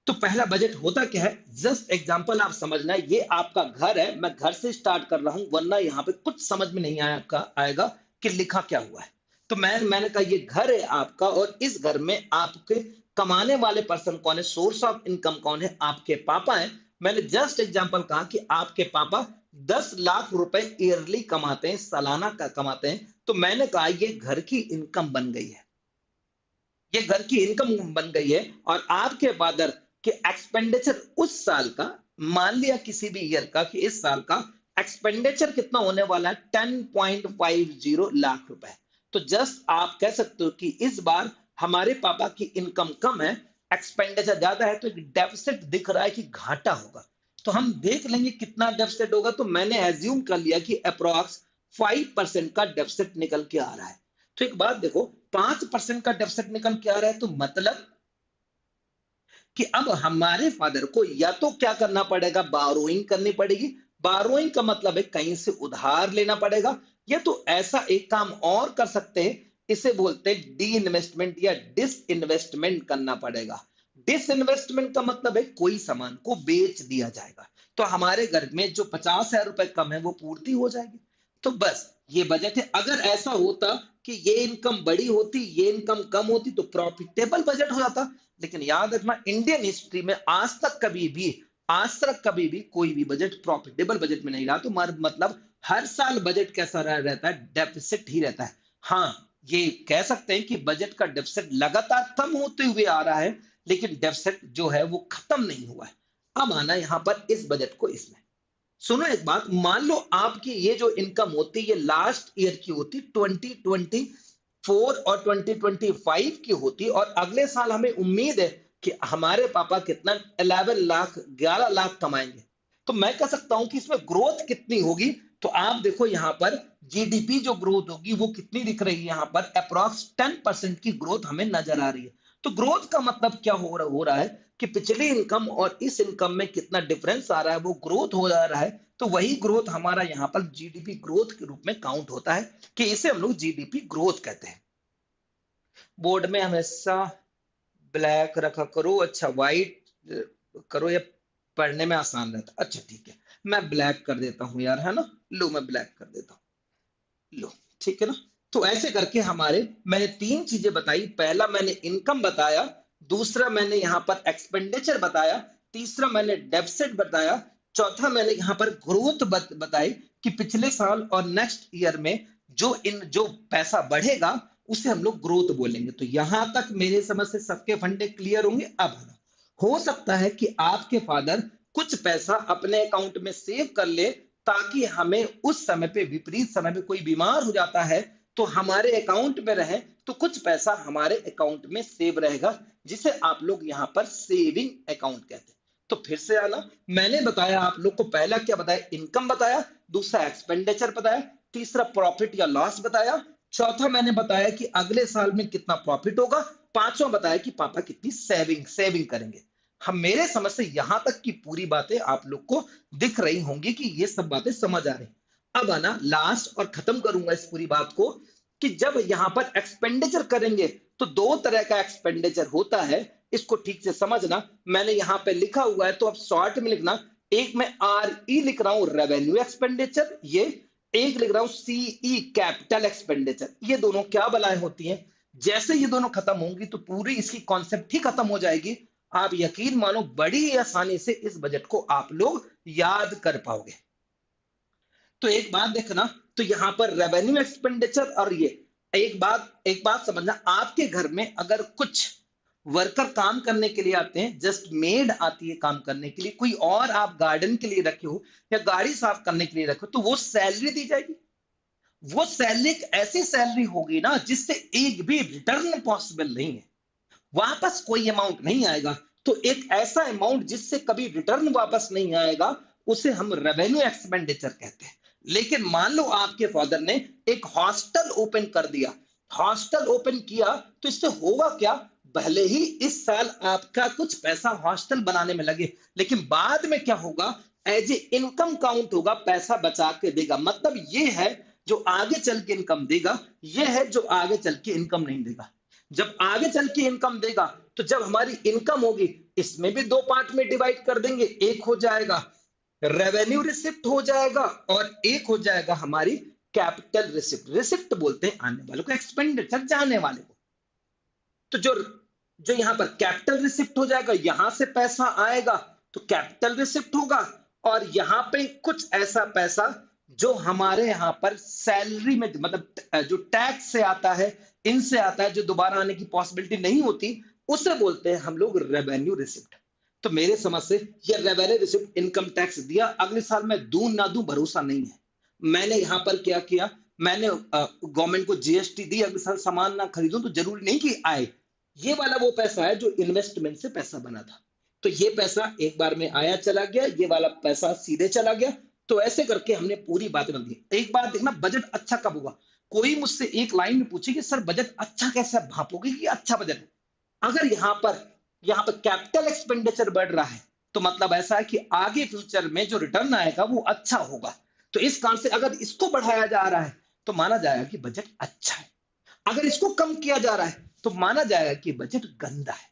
तो पहला बजट होता क्या है, जस्ट एग्जांपल आप समझना, ये आपका घर है, मैं घर से स्टार्ट कर रहा हूं वरना यहाँ पे कुछ समझ में नहीं आएगा कि लिखा क्या हुआ है। तो मैंने कहा ये घर है आपका और इस घर में आपके कमाने वाले पर्सन कौन है, सोर्स ऑफ इनकम कौन है, आपके पापा हैं। मैंने जस्ट एग्जांपल कहा कि आपके पापा 10 लाख रुपए ईयरली कमाते हैं, सालाना का कमाते हैं। तो मैंने कहा ये घर की इनकम बन गई है, ये घर की इनकम बन गई है। और आपके फादर के एक्सपेंडिचर उस साल का, मान लिया किसी भी ईयर का कि इस साल का एक्सपेंडिचर कितना होने वाला है, 10.50 लाख रुपए। तो जस्ट आप कह सकते हो कि इस बार हमारे पापा की इनकम कम है, एक्सपेंडिचर ज्यादा है, तो एक डेफिसिट दिख रहा है कि घाटा होगा। तो हम देख लेंगे कितना डेफिसिट होगा। तो मैंने एज्यूम कर लिया कि अप्रोक्स 5% का डेफिसिट निकल के आ रहा है। तो एक बात देखो, 5% का डेफिसिट निकल के आ रहा है, तो मतलब कि अब हमारे फादर को या तो क्या करना पड़ेगा, बारोइंग करनी पड़ेगी। बारोइंग का मतलब है कहीं से उधार लेना पड़ेगा, या तो ऐसा एक काम और कर सकते हैं, इसे बोलते हैं डी इन्वेस्टमेंट या डिस इन्वेस्टमेंट करना पड़ेगा। डिस इन्वेस्टमेंट का मतलब है कोई सामान को बेच दिया जाएगा, तो हमारे घर में जो 50,000 रुपए कम है वो पूर्ति हो जाएगी। तो बस ये बजट है। अगर ऐसा होता कि ये इनकम बड़ी होती, ये इनकम कम होती, तो प्रॉफिटेबल बजट हो जाता। लेकिन याद रखना इंडियन हिस्ट्री में आज तक कभी भी कोई भी बजट प्रॉफिटेबल बजट में नहीं रहा। तो मतलब हर साल बजट कैसा रहता है, डेफिसिट ही रहता है। हाँ, ये कह सकते हैं कि बजट का डेफिसिट लगातार कम होते हुए आ रहा है, लेकिन डेफिसिट जो है वो खत्म नहीं हुआ है। अब आना यहां पर इस बजट को, इसमें सुनो एक बात, मान लो आपकी ये जो इनकम होती है ये लास्ट ईयर की होती, 2020 2024 और 2025 की होती और अगले साल हमें उम्मीद है कि हमारे पापा कितना 11 लाख 11 लाख कमाएंगे, तो मैं कह सकता हूं कि इसमें ग्रोथ कितनी होगी। तो आप देखो यहाँ पर जीडीपी जो ग्रोथ होगी वो कितनी दिख रही है, यहाँ पर अप्रॉक्स 10% की ग्रोथ हमें नजर आ रही है। तो ग्रोथ का मतलब क्या हो रहा है कि पिछली इनकम और इस इनकम में कितना डिफरेंस आ रहा है, वो ग्रोथ हो जा रहा है। तो वही ग्रोथ हमारा यहाँ पर जीडीपी ग्रोथ के रूप में काउंट होता है, कि इसे हम लोग जीडीपी ग्रोथ कहते हैं। बोर्ड में हमेशा ब्लैक रखा करो, अच्छा व्हाइट करो, या पढ़ने में आसान रहता। अच्छा ठीक है, मैं ब्लैक कर देता हूँ यार, है ना। लो मैं ब्लैक कर देता हूँ, लो ठीक है ना। तो ऐसे करके हमारे मैंने तीन चीजें बताई, पहला मैंने इनकम बताया, दूसरा मैंने यहाँ पर एक्सपेंडिचर बताया, तीसरा मैंने डेफिसिट बताया, चौथा मैंने यहाँ पर ग्रोथ बताई कि पिछले साल और नेक्स्ट ईयर में जो पैसा बढ़ेगा उसे हम लोग ग्रोथ बोलेंगे। तो यहां तक मेरे समझ से सबके फंडे क्लियर होंगे। अब हो सकता है कि आपके फादर कुछ पैसा अपने अकाउंट में सेव कर ले, ताकि हमें उस समय पे विपरीत समय पे कोई बीमार हो जाता है तो हमारे अकाउंट में रहे, तो कुछ पैसा हमारे अकाउंट में सेव रहेगा, जिसे आप लोग यहाँ पर सेविंग अकाउंट कहते हैं। तो फिर से आना, मैंने बताया आप लोग को, पहला क्या बताया, इनकम बताया, दूसरा एक्सपेंडिचर बताया, तीसरा प्रॉफिट या लॉस बताया, चौथा मैंने बताया कि अगले साल में कितना प्रॉफिट होगा, पांचवा बताया कि पापा कितनी सेविंग सेविंग करेंगे। हम मेरे समझ से यहां तक की पूरी बातें आप लोग को दिख रही होंगी कि ये सब बातें समझ आ रही। अब आना लास्ट और खत्म करूंगा इस पूरी बात को, कि जब यहां पर एक्सपेंडिचर करेंगे तो दो तरह का एक्सपेंडिचर होता है, इसको ठीक से समझना। मैंने यहां पे लिखा हुआ है तो अब शॉर्ट में लिखना। एक मैं आर ई लिख रहा हूं, रेवेन्यू एक्सपेंडिचर, ये एक लिख रहा हूं सीई, कैपिटल एक्सपेंडिचर। ये दोनों क्या बलाएं होती हैं, जैसे ये दोनों खत्म होंगी तो पूरी इसकी कॉन्सेप्ट ही खत्म हो जाएगी। आप यकीन मानो बड़ी आसानी से इस बजट को आप लोग याद कर पाओगे। तो एक बात देखना, तो यहां पर रेवेन्यू एक्सपेंडिचर और ये एक बात समझना, आपके घर में अगर कुछ वर्कर काम करने के लिए आते हैं, जस्ट मेड आती है काम करने के लिए, कोई और आप गार्डन के लिए रखे हो या गाड़ी साफ करने के लिए रखे हो, तो वो सैलरी दी जाएगी। वो सैलरी एक ऐसी सैलरी होगी ना जिससे एक भी रिटर्न पॉसिबल नहीं है, वापस कोई अमाउंट नहीं आएगा। तो एक ऐसा अमाउंट जिससे कभी रिटर्न वापस नहीं आएगा, उसे हम रेवेन्यू एक्सपेंडिचर कहते हैं। लेकिन मान लो आपके फादर ने एक हॉस्टल ओपन कर दिया, हॉस्टल ओपन किया, तो इससे होगा क्या, भले ही इस साल आपका कुछ पैसा हॉस्टल बनाने में लगे, लेकिन बाद में क्या होगा, एज ए इनकम काउंट होगा, पैसा बचा के देगा। मतलब ये है जो आगे चल के इनकम देगा, ये है जो आगे चल के इनकम नहीं देगा। जब आगे चल के इनकम देगा, तो जब हमारी इनकम होगी, इसमें भी दो पार्ट में डिवाइड कर देंगे, एक हो जाएगा रेवेन्यू रिसिप्ट हो जाएगा, और एक हो जाएगा हमारी कैपिटल रिसिप्ट। रिसिप्ट बोलते हैं आने वाले को, एक्सपेंडिचर जाने वाले को। तो जो जो यहाँ पर कैपिटल रिसिप्ट हो जाएगा, यहां से पैसा आएगा तो कैपिटल रिसिप्ट होगा, और यहाँ पे कुछ ऐसा पैसा जो हमारे यहाँ पर सैलरी में, मतलब जो टैक्स से आता है, इनसे आता है, जो दोबारा आने की पॉसिबिलिटी नहीं होती, उसे बोलते हैं हम लोग रेवेन्यू रिसिप्ट। तो मेरे समझ से ये रेवेन्यू रिसिप्ट, इनकम टैक्स दिया, अगले साल मैं दूं ना दूं भरोसा नहीं है। मैंने यहाँ पर क्या किया, मैंने गवर्नमेंट को जीएसटी दी, अगले साल सामान ना खरीदूं तो जरूरी नहीं कि आए। ये वाला वो पैसा है जो इन्वेस्टमेंट से पैसा बना था, तो ये पैसा एक बार में आया चला गया, ये वाला पैसा सीधे चला गया। तो ऐसे करके हमने पूरी बातें बन दी। एक बात देखना, बजट अच्छा कब होगा, कोई मुझसे एक लाइन में पूछे कि सर बजट अच्छा कैसे भापोगे कि अच्छा बजट है। अगर यहाँ पर कैपिटल एक्सपेंडिचर बढ़ रहा है, तो मतलब ऐसा है कि आगे फ्यूचर में जो रिटर्न आएगा वो अच्छा होगा। तो इस कारण से अगर इसको बढ़ाया जा रहा है तो माना जाएगा कि बजट अच्छा है, अगर इसको कम किया जा रहा है तो माना जाएगा कि बजट गंदा है।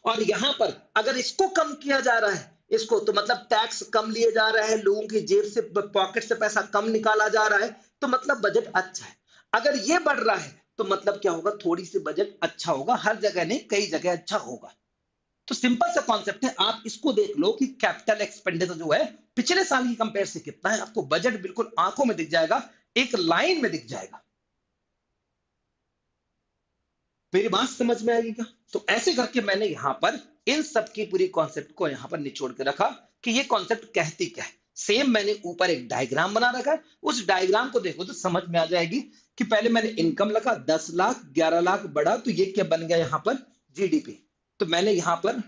और यहां पर अगर इसको कम किया जा रहा है, इसको तो मतलब टैक्स कम लिए जा रहे हैं, लोगों की जेब से, पॉकेट से पैसा कम निकाला जा रहा है, तो मतलब बजट अच्छा है। अगर ये बढ़ रहा है तो मतलब क्या होगा, थोड़ी सी बजट अच्छा होगा, हर जगह नहीं कई जगह अच्छा होगा। तो सिंपल सा कॉन्सेप्ट है, आप इसको देख लो कि कैपिटल एक्सपेंडिचर जो है पिछले साल की कंपेयर से कितना है, आपको बजट बिल्कुल आंखों में दिख जाएगा, एक लाइन में दिख जाएगा। मेरी बात समझ में आएगी क्या। तो ऐसे करके मैंने यहां पर इन सब की पूरी कॉन्सेप्ट को यहां पर निचोड़ के रखा कि ये कॉन्सेप्ट कहती क्या है। सेम मैंने ऊपर एक डायग्राम बना रखा है, उस डायग्राम को देखो तो समझ में आ जाएगी कि पहले मैंने इनकम लिखा 10 लाख 11 लाख बढ़ा, तो ये क्या बन गया यहाँ पर जीडीपी। तो मैंने यहाँ पर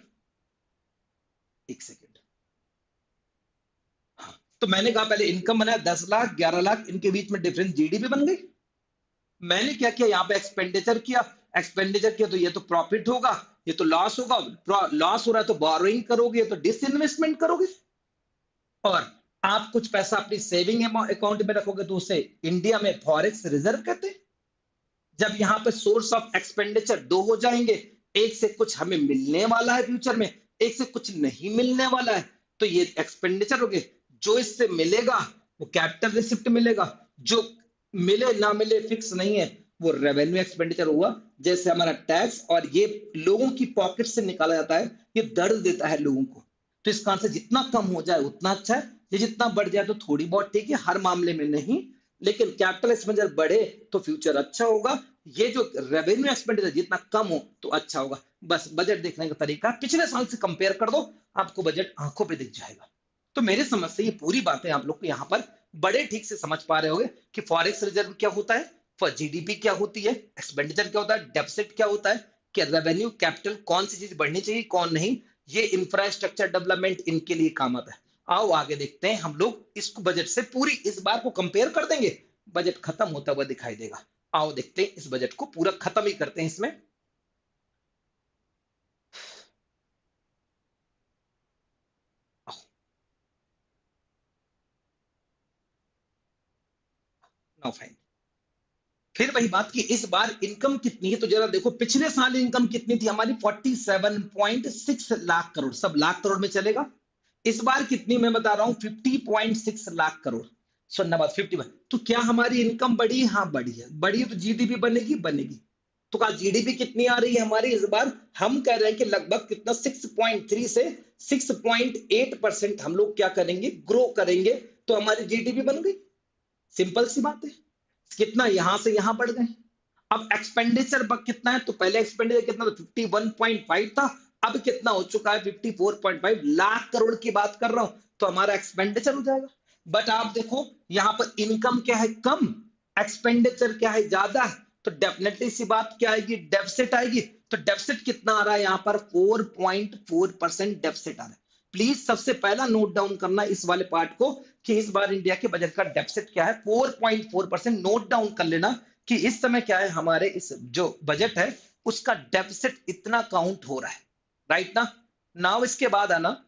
एक सेकेंड, हाँ, तो मैंने कहा पहले इनकम बनाया 10 लाख 11 लाख, इनके बीच में डिफरेंस जीडीपी बन गई। मैंने क्या किया यहाँ पे एक्सपेंडिचर किया, एक्सपेंडिचर किया तो ये तो प्रॉफिट होगा, ये तो लॉस होगा, लॉस हो रहा है तो बोरोइंग करोगे, तो डिसइन्वेस्टमेंट करोगे। और आप कुछ पैसा अपनी सेविंग अकाउंट में रखोगे तो उसे इंडिया में फॉरेक्स रिजर्व कहते हैं। जब यहाँ पे सोर्स ऑफ एक्सपेंडिचर दो हो जाएंगे, एक से कुछ हमें मिलने वाला है फ्यूचर में, एक से कुछ नहीं मिलने वाला है, तो ये एक्सपेंडिचर हो गए। जो इससे मिलेगा वो कैपिटल रिसिप्ट मिलेगा, जो मिले ना मिले फिक्स नहीं है, वो रेवेन्यू एक्सपेंडिचर हुआ। जैसे हमारा टैक्स, और ये लोगों की पॉकेट से निकाला जाता है, ये दर्द देता है लोगों को। तो इसका आंसर जितना कम हो जाए उतना अच्छा है, ये जितना बढ़ जाए तो थोड़ी बहुत ठीक है, हर मामले में नहीं, लेकिन कैपिटल एक्सपेंडिचर बढ़े तो फ्यूचर अच्छा होगा। ये जो रेवेन्यू एक्सपेंडिचर जितना कम हो तो अच्छा होगा। बस बजट देखने का तरीका पिछले साल से कंपेयर कर दो, आपको बजट आंखों पे दिख जाएगा। तो मेरे समझ से ये पूरी बातें आप लोग को यहाँ पर बड़े ठीक से समझ पा रहे होंगे कि फॉरेक्स रिजर्व क्या होता है, फॉर जीडीपी क्या होती है, एक्सपेंडिचर क्या होता है, डेफिसिट क्या होता है, कि रेवेन्यू कैपिटल कौन सी चीज बढ़नी चाहिए कौन नहीं, ये इंफ्रास्ट्रक्चर डेवलपमेंट इनके लिए काम आता है। आओ आगे देखते हैं हम लोग इसको बजट से, पूरी इस बार को कंपेयर कर देंगे, बजट खत्म होता हुआ दिखाई देगा। आओ देखते हैं इस बजट को पूरा खत्म ही करते हैं इसमें। नाउ फाइन, फिर वही बात कि इस बार इनकम कितनी है, तो जरा देखो पिछले साल इनकम कितनी थी हमारी, 47.6 लाख करोड़, सब लाख करोड़ में चलेगा। इस बार कितनी मैं बता रहा हूं, 50.6 लाख करोड़। सुनना बात, 51, तो क्या हमारी इनकम बढ़ी, हाँ बढ़ी है, बढ़ी है तो जीडीपी बनेगी बनेगी। तो कहा जीडीपी कितनी आ रही है हमारी इस बार, हम कह रहे हैं कि लगभग कितना 6.3 से 6.8% हम लोग क्या करेंगे, ग्रो करेंगे, तो हमारी जीडीपी बन गई। सिंपल सी बात है, कितना यहां से यहां बढ़ गए। अब एक्सपेंडिचर कितना है, तो पहले एक्सपेंडिचर कितना था, 51.5 था, अब कितना हो चुका है, 54.5 लाख करोड़ की बात कर रहा हूं, तो हमारा एक्सपेंडिचर हो जाएगा। बट आप देखो यहां पर इनकम क्या है, कम, एक्सपेंडिचर क्या है, ज्यादा है, तो डेफिनेटली सी बात क्या आएगी, डेफिसिट आएगी। तो डेफिसिट कितना आ रहा है यहाँ पर, 4.4% डेफिसिट आ रहा है। प्लीज सबसे पहला नोट डाउन करना इस वाले पार्ट को, कि इस बार इंडिया के बजट का डेफिसिट क्या है, 4.4%। नोट डाउन कर लेना कि इस समय क्या है, हमारे इस जो बजट है उसका डेफिसिट इतना काउंट हो रहा है, राइट ना। नाउ इसके बाद आना,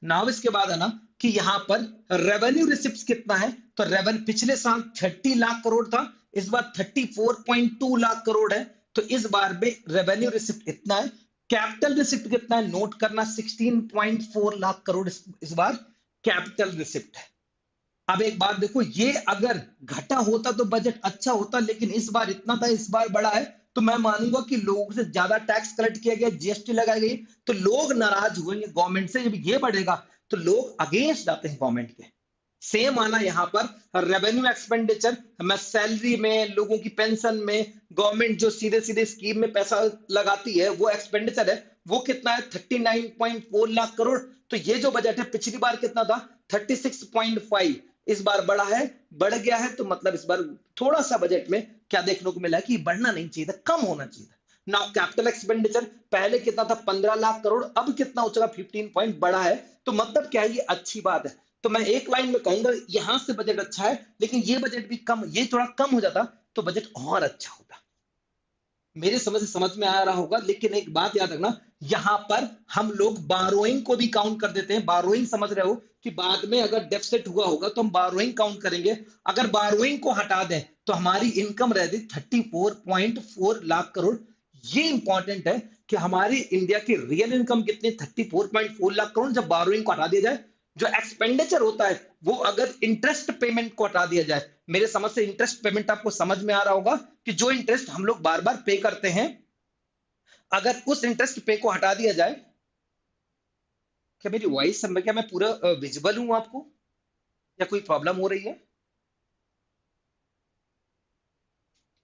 नाउ इसके बाद है ना, कि यहां पर रेवेन्यू रिसिप्ट कितना है, तो रेवेन्यू पिछले साल 30 लाख करोड़ था, इस बार 34.2 लाख करोड़ है, तो इस बार में रेवेन्यू रिसिप्ट इतना है। कैपिटल रिसिप्ट कितना है, नोट करना, 16.4 लाख करोड़ इस बार कैपिटल रिसिप्ट है। अब एक बात देखो, ये अगर घटा होता तो बजट अच्छा होता, लेकिन इस बार इतना था, इस बार बड़ा है, तो मैं मानूंगा कि लोगों से ज्यादा टैक्स कलेक्ट किया गया, जीएसटी लगाई गई, तो लोग नाराज हुएंगे गवर्नमेंट से। जब ये बढ़ेगा तो लोग अगेंस्ट जाते हैं गवर्नमेंट के। सेम आना यहाँ पर रेवेन्यू एक्सपेंडिचर, मैं सैलरी में, लोगों की पेंशन में, गवर्नमेंट जो सीधे सीधे स्कीम में पैसा लगाती है वो एक्सपेंडिचर है, वो कितना है, 39.4 लाख करोड़। तो ये जो बजट है पिछली बार कितना था, 36.5, इस बार बढ़ा है, बढ़ गया है, तो मतलब इस बार थोड़ा सा बजट में क्या देखने को मिला कि बढ़ना नहीं चाहिए था, कम होना चाहिए था। नाउ कैपिटल एक्सपेंडिचर पहले कितना था, 15 लाख करोड़, अब कितना हो चुका, 15 पॉइंट बढ़ा है। तो मतलब क्या है, ये अच्छी बात है। तो मैं एक लाइन में कहूंगा यहां से बजट अच्छा है, लेकिन ये बजट भी कम, ये थोड़ा कम हो जाता तो बजट और अच्छा होता। मेरे समझ से समझ में आ रहा होगा, लेकिन एक बात याद रखना, यहां पर हम लोग बारोइंग को भी काउंट कर देते हैं। बारोइंग समझ रहे हो कि बाद में अगर डेफिसिट हुआ होगा तो हम बारोइंग काउंट करेंगे। अगर बारोइंग को हटा दें तो हमारी इनकम रहती 34.4 लाख करोड़। ये इंपॉर्टेंट है कि हमारी इंडिया की रियल इनकम कितनी, 34.4 लाख करोड़। जब बारोइंग को हटा दिया जाए, जो एक्सपेंडिचर होता है वो अगर इंटरेस्ट पेमेंट को हटा दिया जाए, मेरे समझ से इंटरेस्ट पेमेंट आपको समझ में आ रहा होगा कि जो इंटरेस्ट हम लोग बार बार पे करते हैं, अगर उस इंटरेस्ट पे को हटा दिया जाए, क्या मेरी वॉइस में, क्या मैं पूरा विजिबल हूं आपको, या कोई प्रॉब्लम हो रही है,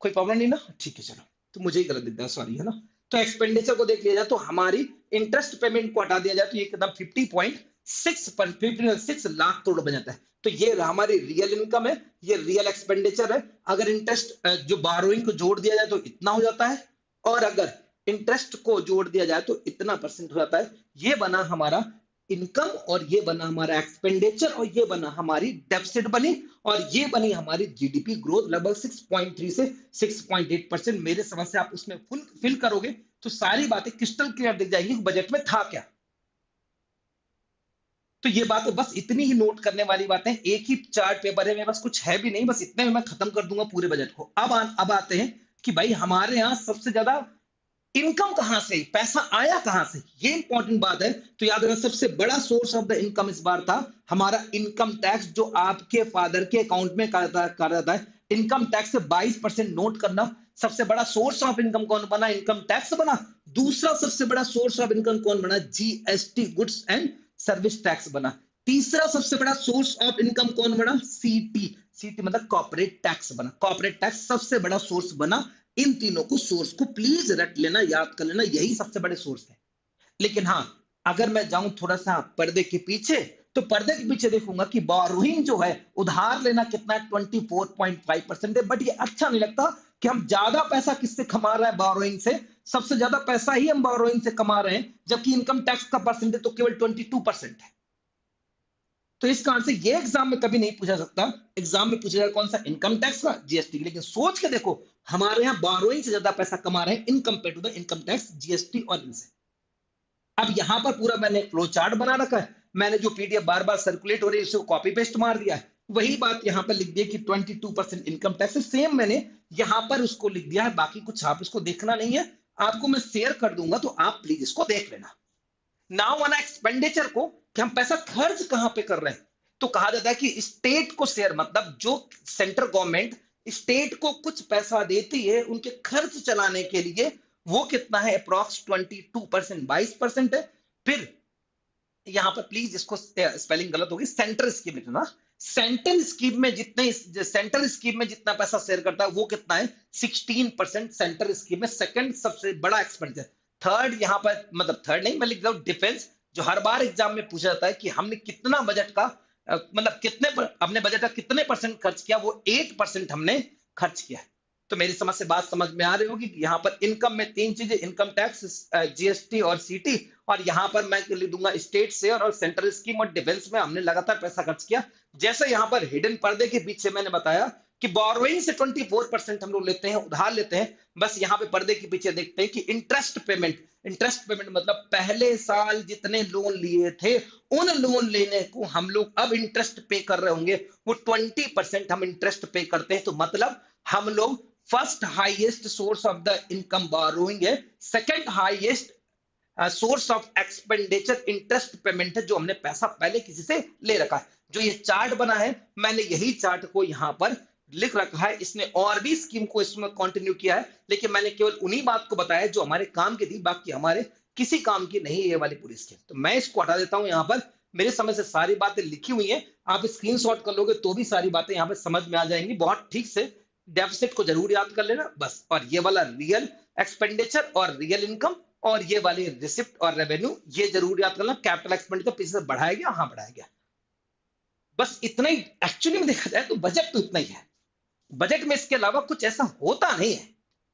कोई प्रॉब्लम नहीं ना, ठीक है चलो। तो मुझे ही गलत दिखता है, सॉरी, है ना। तो एक्सपेंडिचर को देख लिया जाए तो हमारी इंटरेस्ट पेमेंट को हटा दिया जाए तो ये एकदम 50 6 लाख करोड़ बन जाता है। तो ये हमारी रियल इनकम है, ये रियल एक्सपेंडिचर है। अगर इंटरेस्ट जो बारोइंग को जोड़ दिया जाए तो इतना हो जाता है, और अगर इंटरेस्ट को जोड़ दिया जाए तो इतना परसेंट हो जाता है। ये बना हमारा इनकम, और ये बना हमारा एक्सपेंडिचर, और ये बना हमारी डेफिसिट बनी, और ये बनी हमारी जीडीपी ग्रोथ लगभग 6.3 से 6.8%। मेरे समझ से आप उसमें फुल फिल करोगे तो सारी बातें क्रिस्टल क्लियर दिख जाएगी बजट में था क्या। तो ये बात बस इतनी ही नोट करने वाली बातें, एक ही चार्ट पेपर है, मेरे पास कुछ है भी नहीं, बस इतने में मैं खत्म कर दूंगा पूरे बजट को। अब आते हैं कि भाई हमारे यहाँ सबसे ज्यादा इनकम कहां से, पैसा आया कहां से, ये इंपॉर्टेंट बात है। तो याद रखना, सबसे बड़ा सोर्स ऑफ द इनकम इस बार था हमारा इनकम टैक्स, जो आपके फादर के अकाउंट में कर जाता है। इनकम टैक्स से 22% नोट करना। सबसे बड़ा सोर्स ऑफ इनकम कौन बना, इनकम टैक्स बना। दूसरा सबसे बड़ा सोर्स ऑफ इनकम कौन बना, GST, goods and service tax बना। तीसरा सबसे बड़ा सोर्स ऑफ इनकम कौन बना, सीटी, सीटी मतलब कॉर्पोरेट टैक्स बना। कॉर्पोरेट टैक्स सबसे बड़ा सोर्स बना। इन तीनों को सोर्स को प्लीज रट लेना, याद कर लेना, यही सबसे बड़े सोर्स है। लेकिन हाँ, अगर मैं जाऊं थोड़ा सा पर्दे के पीछे, तो पर्दे के पीछे देखूंगा कि बोरोइंग जो है, उधार लेना कितना है, 24.5% है। बट ये अच्छा नहीं लगता कि हम ज्यादा पैसा किससे कमा रहे हैं, बोरोइंग से। सबसे ज्यादा पैसा ही हम बोरोइंग से कमा रहे हैं, जबकि इनकम टैक्स का परसेंटेज तो केवल 22% है। तो इस कारण से ये एग्जाम में कभी नहीं पूछा सकता। एग्जाम में पूछा जाएगा कौन सा, इनकम टैक्स का, जीएसटी। लेकिन सोच के देखो, हमारे यहाँ बोरोइंग से ज्यादा पैसा कमा रहे हैं in compare to the income tax, GST और इनसे। अब यहां पर पूरा मैंने फ्लो चार्ट बना रखा है। मैंने जो पीडीएफ बार बार सर्कुलेट हो रही है उसको कॉपी पेस्ट मार दिया है। वही बात यहां पर लिख दिया कि 22% इनकम टैक्स है, सेम मैंने यहां पर उसको लिख दिया है। बाकी कुछ आप इसको देखना नहीं है, आपको मैं शेयर कर दूंगा, तो आप प्लीज इसको देख लेना। नाउ आना एक्सपेंडिचर को, कि हम पैसा खर्च कहां पे कर रहे हैं। तो कहा जाता है कि स्टेट को शेयर, मतलब जो सेंट्रल गवर्नमेंट स्टेट को कुछ पैसा देती है उनके खर्च चलाने के लिए, वो कितना है, अप्रॉक्स 22%, 22% है। फिर यहां पर प्लीज इसको स्पेलिंग गलत होगी, सेंट्रल स्कीम लिखना। सेंट्रल स्कीम में जितना पैसा शेयर करता है वो कितना है, 16% सेंट्रल स्कीम में। सेकंड सबसे बड़ा एक्सपेंडिचर। थर्ड यहां पर, मतलब थर्ड नहीं, मैं लिख रहा हूं डिफेंस, जो हर बार एग्जाम में पूछा जाता है कि हमने कितना बजट का मतलब कितने अपने बजट का कितने परसेंट खर्च किया, वो 8% हमने खर्च किया है। तो मेरी समझ से बात समझ में आ रही होगी कि यहाँ पर इनकम में तीन चीजें, इनकम टैक्स, जीएसटी और सीटी, और यहाँ पर मैं लिख दूंगा स्टेट शेयर और सेंट्रल स्कीम और डिफेंस में हमने लगातार पैसा खर्च किया। जैसे यहाँ पर हिडन पर्दे के पीछे मैंने बताया कि बोरोइंग से 24% हम लोग लेते हैं, उधार लेते हैं। बस यहाँ पे पर्दे के पीछे देखते हैं कि इंटरेस्ट पेमेंट, इंटरेस्ट पेमेंट मतलब पहले साल जितने लोन लिए थे, उन लोन लेने को हम लोग अब इंटरेस्ट पे कर रहे होंगे, वो 20% हम इंटरेस्ट पे करते हैं। तो मतलब हम लोग first highest source of the income borrowing है, second highest source of expenditure interest payment है, जो हमने पैसा पहले किसी से ले रखा है। जो ये चार्ट बना है, मैंने यही चार्ट को यहां पर लिख रखा है। इसने और भी स्कीम को इसमें कंटिन्यू किया है, लेकिन मैंने केवल उन्हीं बात को बताया जो हमारे काम की थी, बाकी हमारे किसी काम की नहीं ये वाली पूरी स्कीम। तो मैं इसको हटा देता हूं। यहां पर मेरे समझ से सारी बातें लिखी हुई हैं, आप स्क्रीनशॉट कर लोगे तो भी सारी बातें यहां पर समझ में आ जाएंगी बहुत ठीक से। डेफिसिट को जरूर याद कर लेना बस, और ये वाला रियल एक्सपेंडिचर और रियल इनकम, और ये वाली रिसिप्ट और रेवेन्यू, ये जरूर याद करना। कैपिटल एक्सपेंडिचर पीछे से बढ़ाया गया, हाँ बढ़ाया गया, बस इतना ही। एक्चुअली में देखा जाए तो बजट तो इतना ही है। बजट में इसके अलावा कुछ ऐसा होता नहीं है,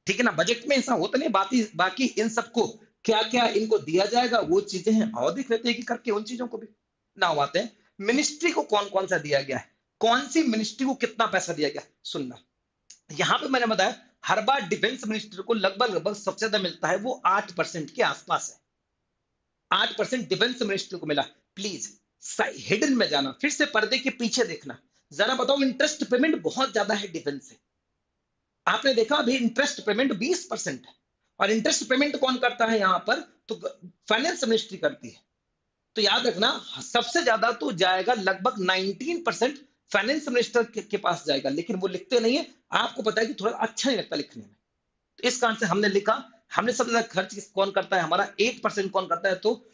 ठीक है ना। बजट में ऐसा होता नहीं, बाकी बाकी इन सबको क्या क्या इनको दिया जाएगा वो चीजें हैं, और देख लेते हैं कि करके उन चीजों को भी। ना आते हैं मिनिस्ट्री को कौन कौन सा दिया गया है, कौन सी मिनिस्ट्री को कितना पैसा दिया गया, सुनना। यहां पे मैंने बताया हर बार डिफेंस मिनिस्टर को लगभग लगभग सबसे ज्यादा मिलता है, वो 8% के आसपास है। 8% डिफेंस मिनिस्टर को मिला। प्लीज हिडन में जाना, फिर से पर्दे के पीछे देखना, जरा बताओ। इंटरेस्ट पेमेंट बहुत ज्यादा है डिफेंस से। आपने देखा अभी इंटरेस्ट पेमेंट 20% है, और इंटरेस्ट पेमेंट कौन करता है यहां पर, तो फाइनेंस मिनिस्ट्री करती है। तो याद रखना, सबसे ज्यादा तो जाएगा लगभग 19% फाइनेंस मिनिस्टर के पास जाएगा, लेकिन वो लिखते नहीं है। आपको पता है कि थोड़ा अच्छा नहीं लगता लिखने में, तो इस कारण से हमने लिखा। हमने सबसे ज्यादा खर्च कौन करता है, हमारा 8% कौन करता है, तो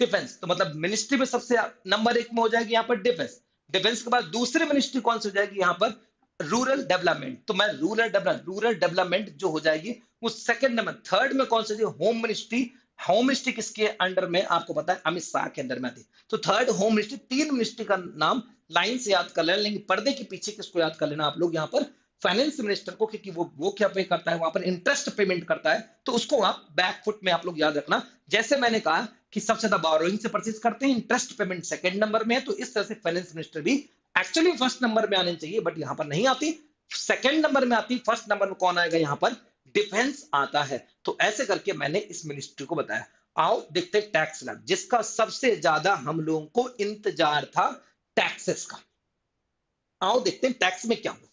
डिफेंस। तो मतलब मिनिस्ट्री में सबसे नंबर 1 में हो जाएगी यहाँ पर डिफेंस। डिफेंस के बाद दूसरी मिनिस्ट्री कौन सी हो जाएगी यहाँ पर, रूरल डेवलपमेंट। तो मैं रूरल डेवलपमेंट जो हो जाएगी वो सेकंड नंबर। थर्ड में कौन सी, होम मिनिस्ट्री, होम मिनिस्ट्री किसके अंडर में आपको पता है, अमित शाह के अंडर में आती है। तो थर्ड होम मिनिस्ट्री, 3 मिनिस्ट्री का नाम लाइन से याद कर लेना, लेकिन पर्दे के पीछे किसको याद कर लेना आप लोग यहाँ पर, फाइनेंस मिनिस्टर को, क्योंकि वो क्या पे करता है, वहां पर इंटरेस्ट पेमेंट करता है, तो उसको आप बैक फुट में आप लोग याद रखना। जैसे मैंने कहा कि सबसे ज्यादा बोरोइंग से परचेज करते हैं, इंटरेस्ट पेमेंट सेकंड नंबर में है, तो इस तरह से फाइनेंस मिनिस्टर भी एक्चुअली फर्स्ट नंबर में आने चाहिए, बट यहाँ पर नहीं आती, सेकंड नंबर में आती। फर्स्ट नंबर में कौन आएगा यहाँ पर, डिफेंस आता है। तो ऐसे करके मैंने इस मिनिस्ट्री को बताया। आओ देखते हैं टैक्स स्लैब, जिसका सबसे ज्यादा हम लोगों को इंतजार था, टैक्सेस का। आओ देखते हैं टैक्स में क्या हुआ,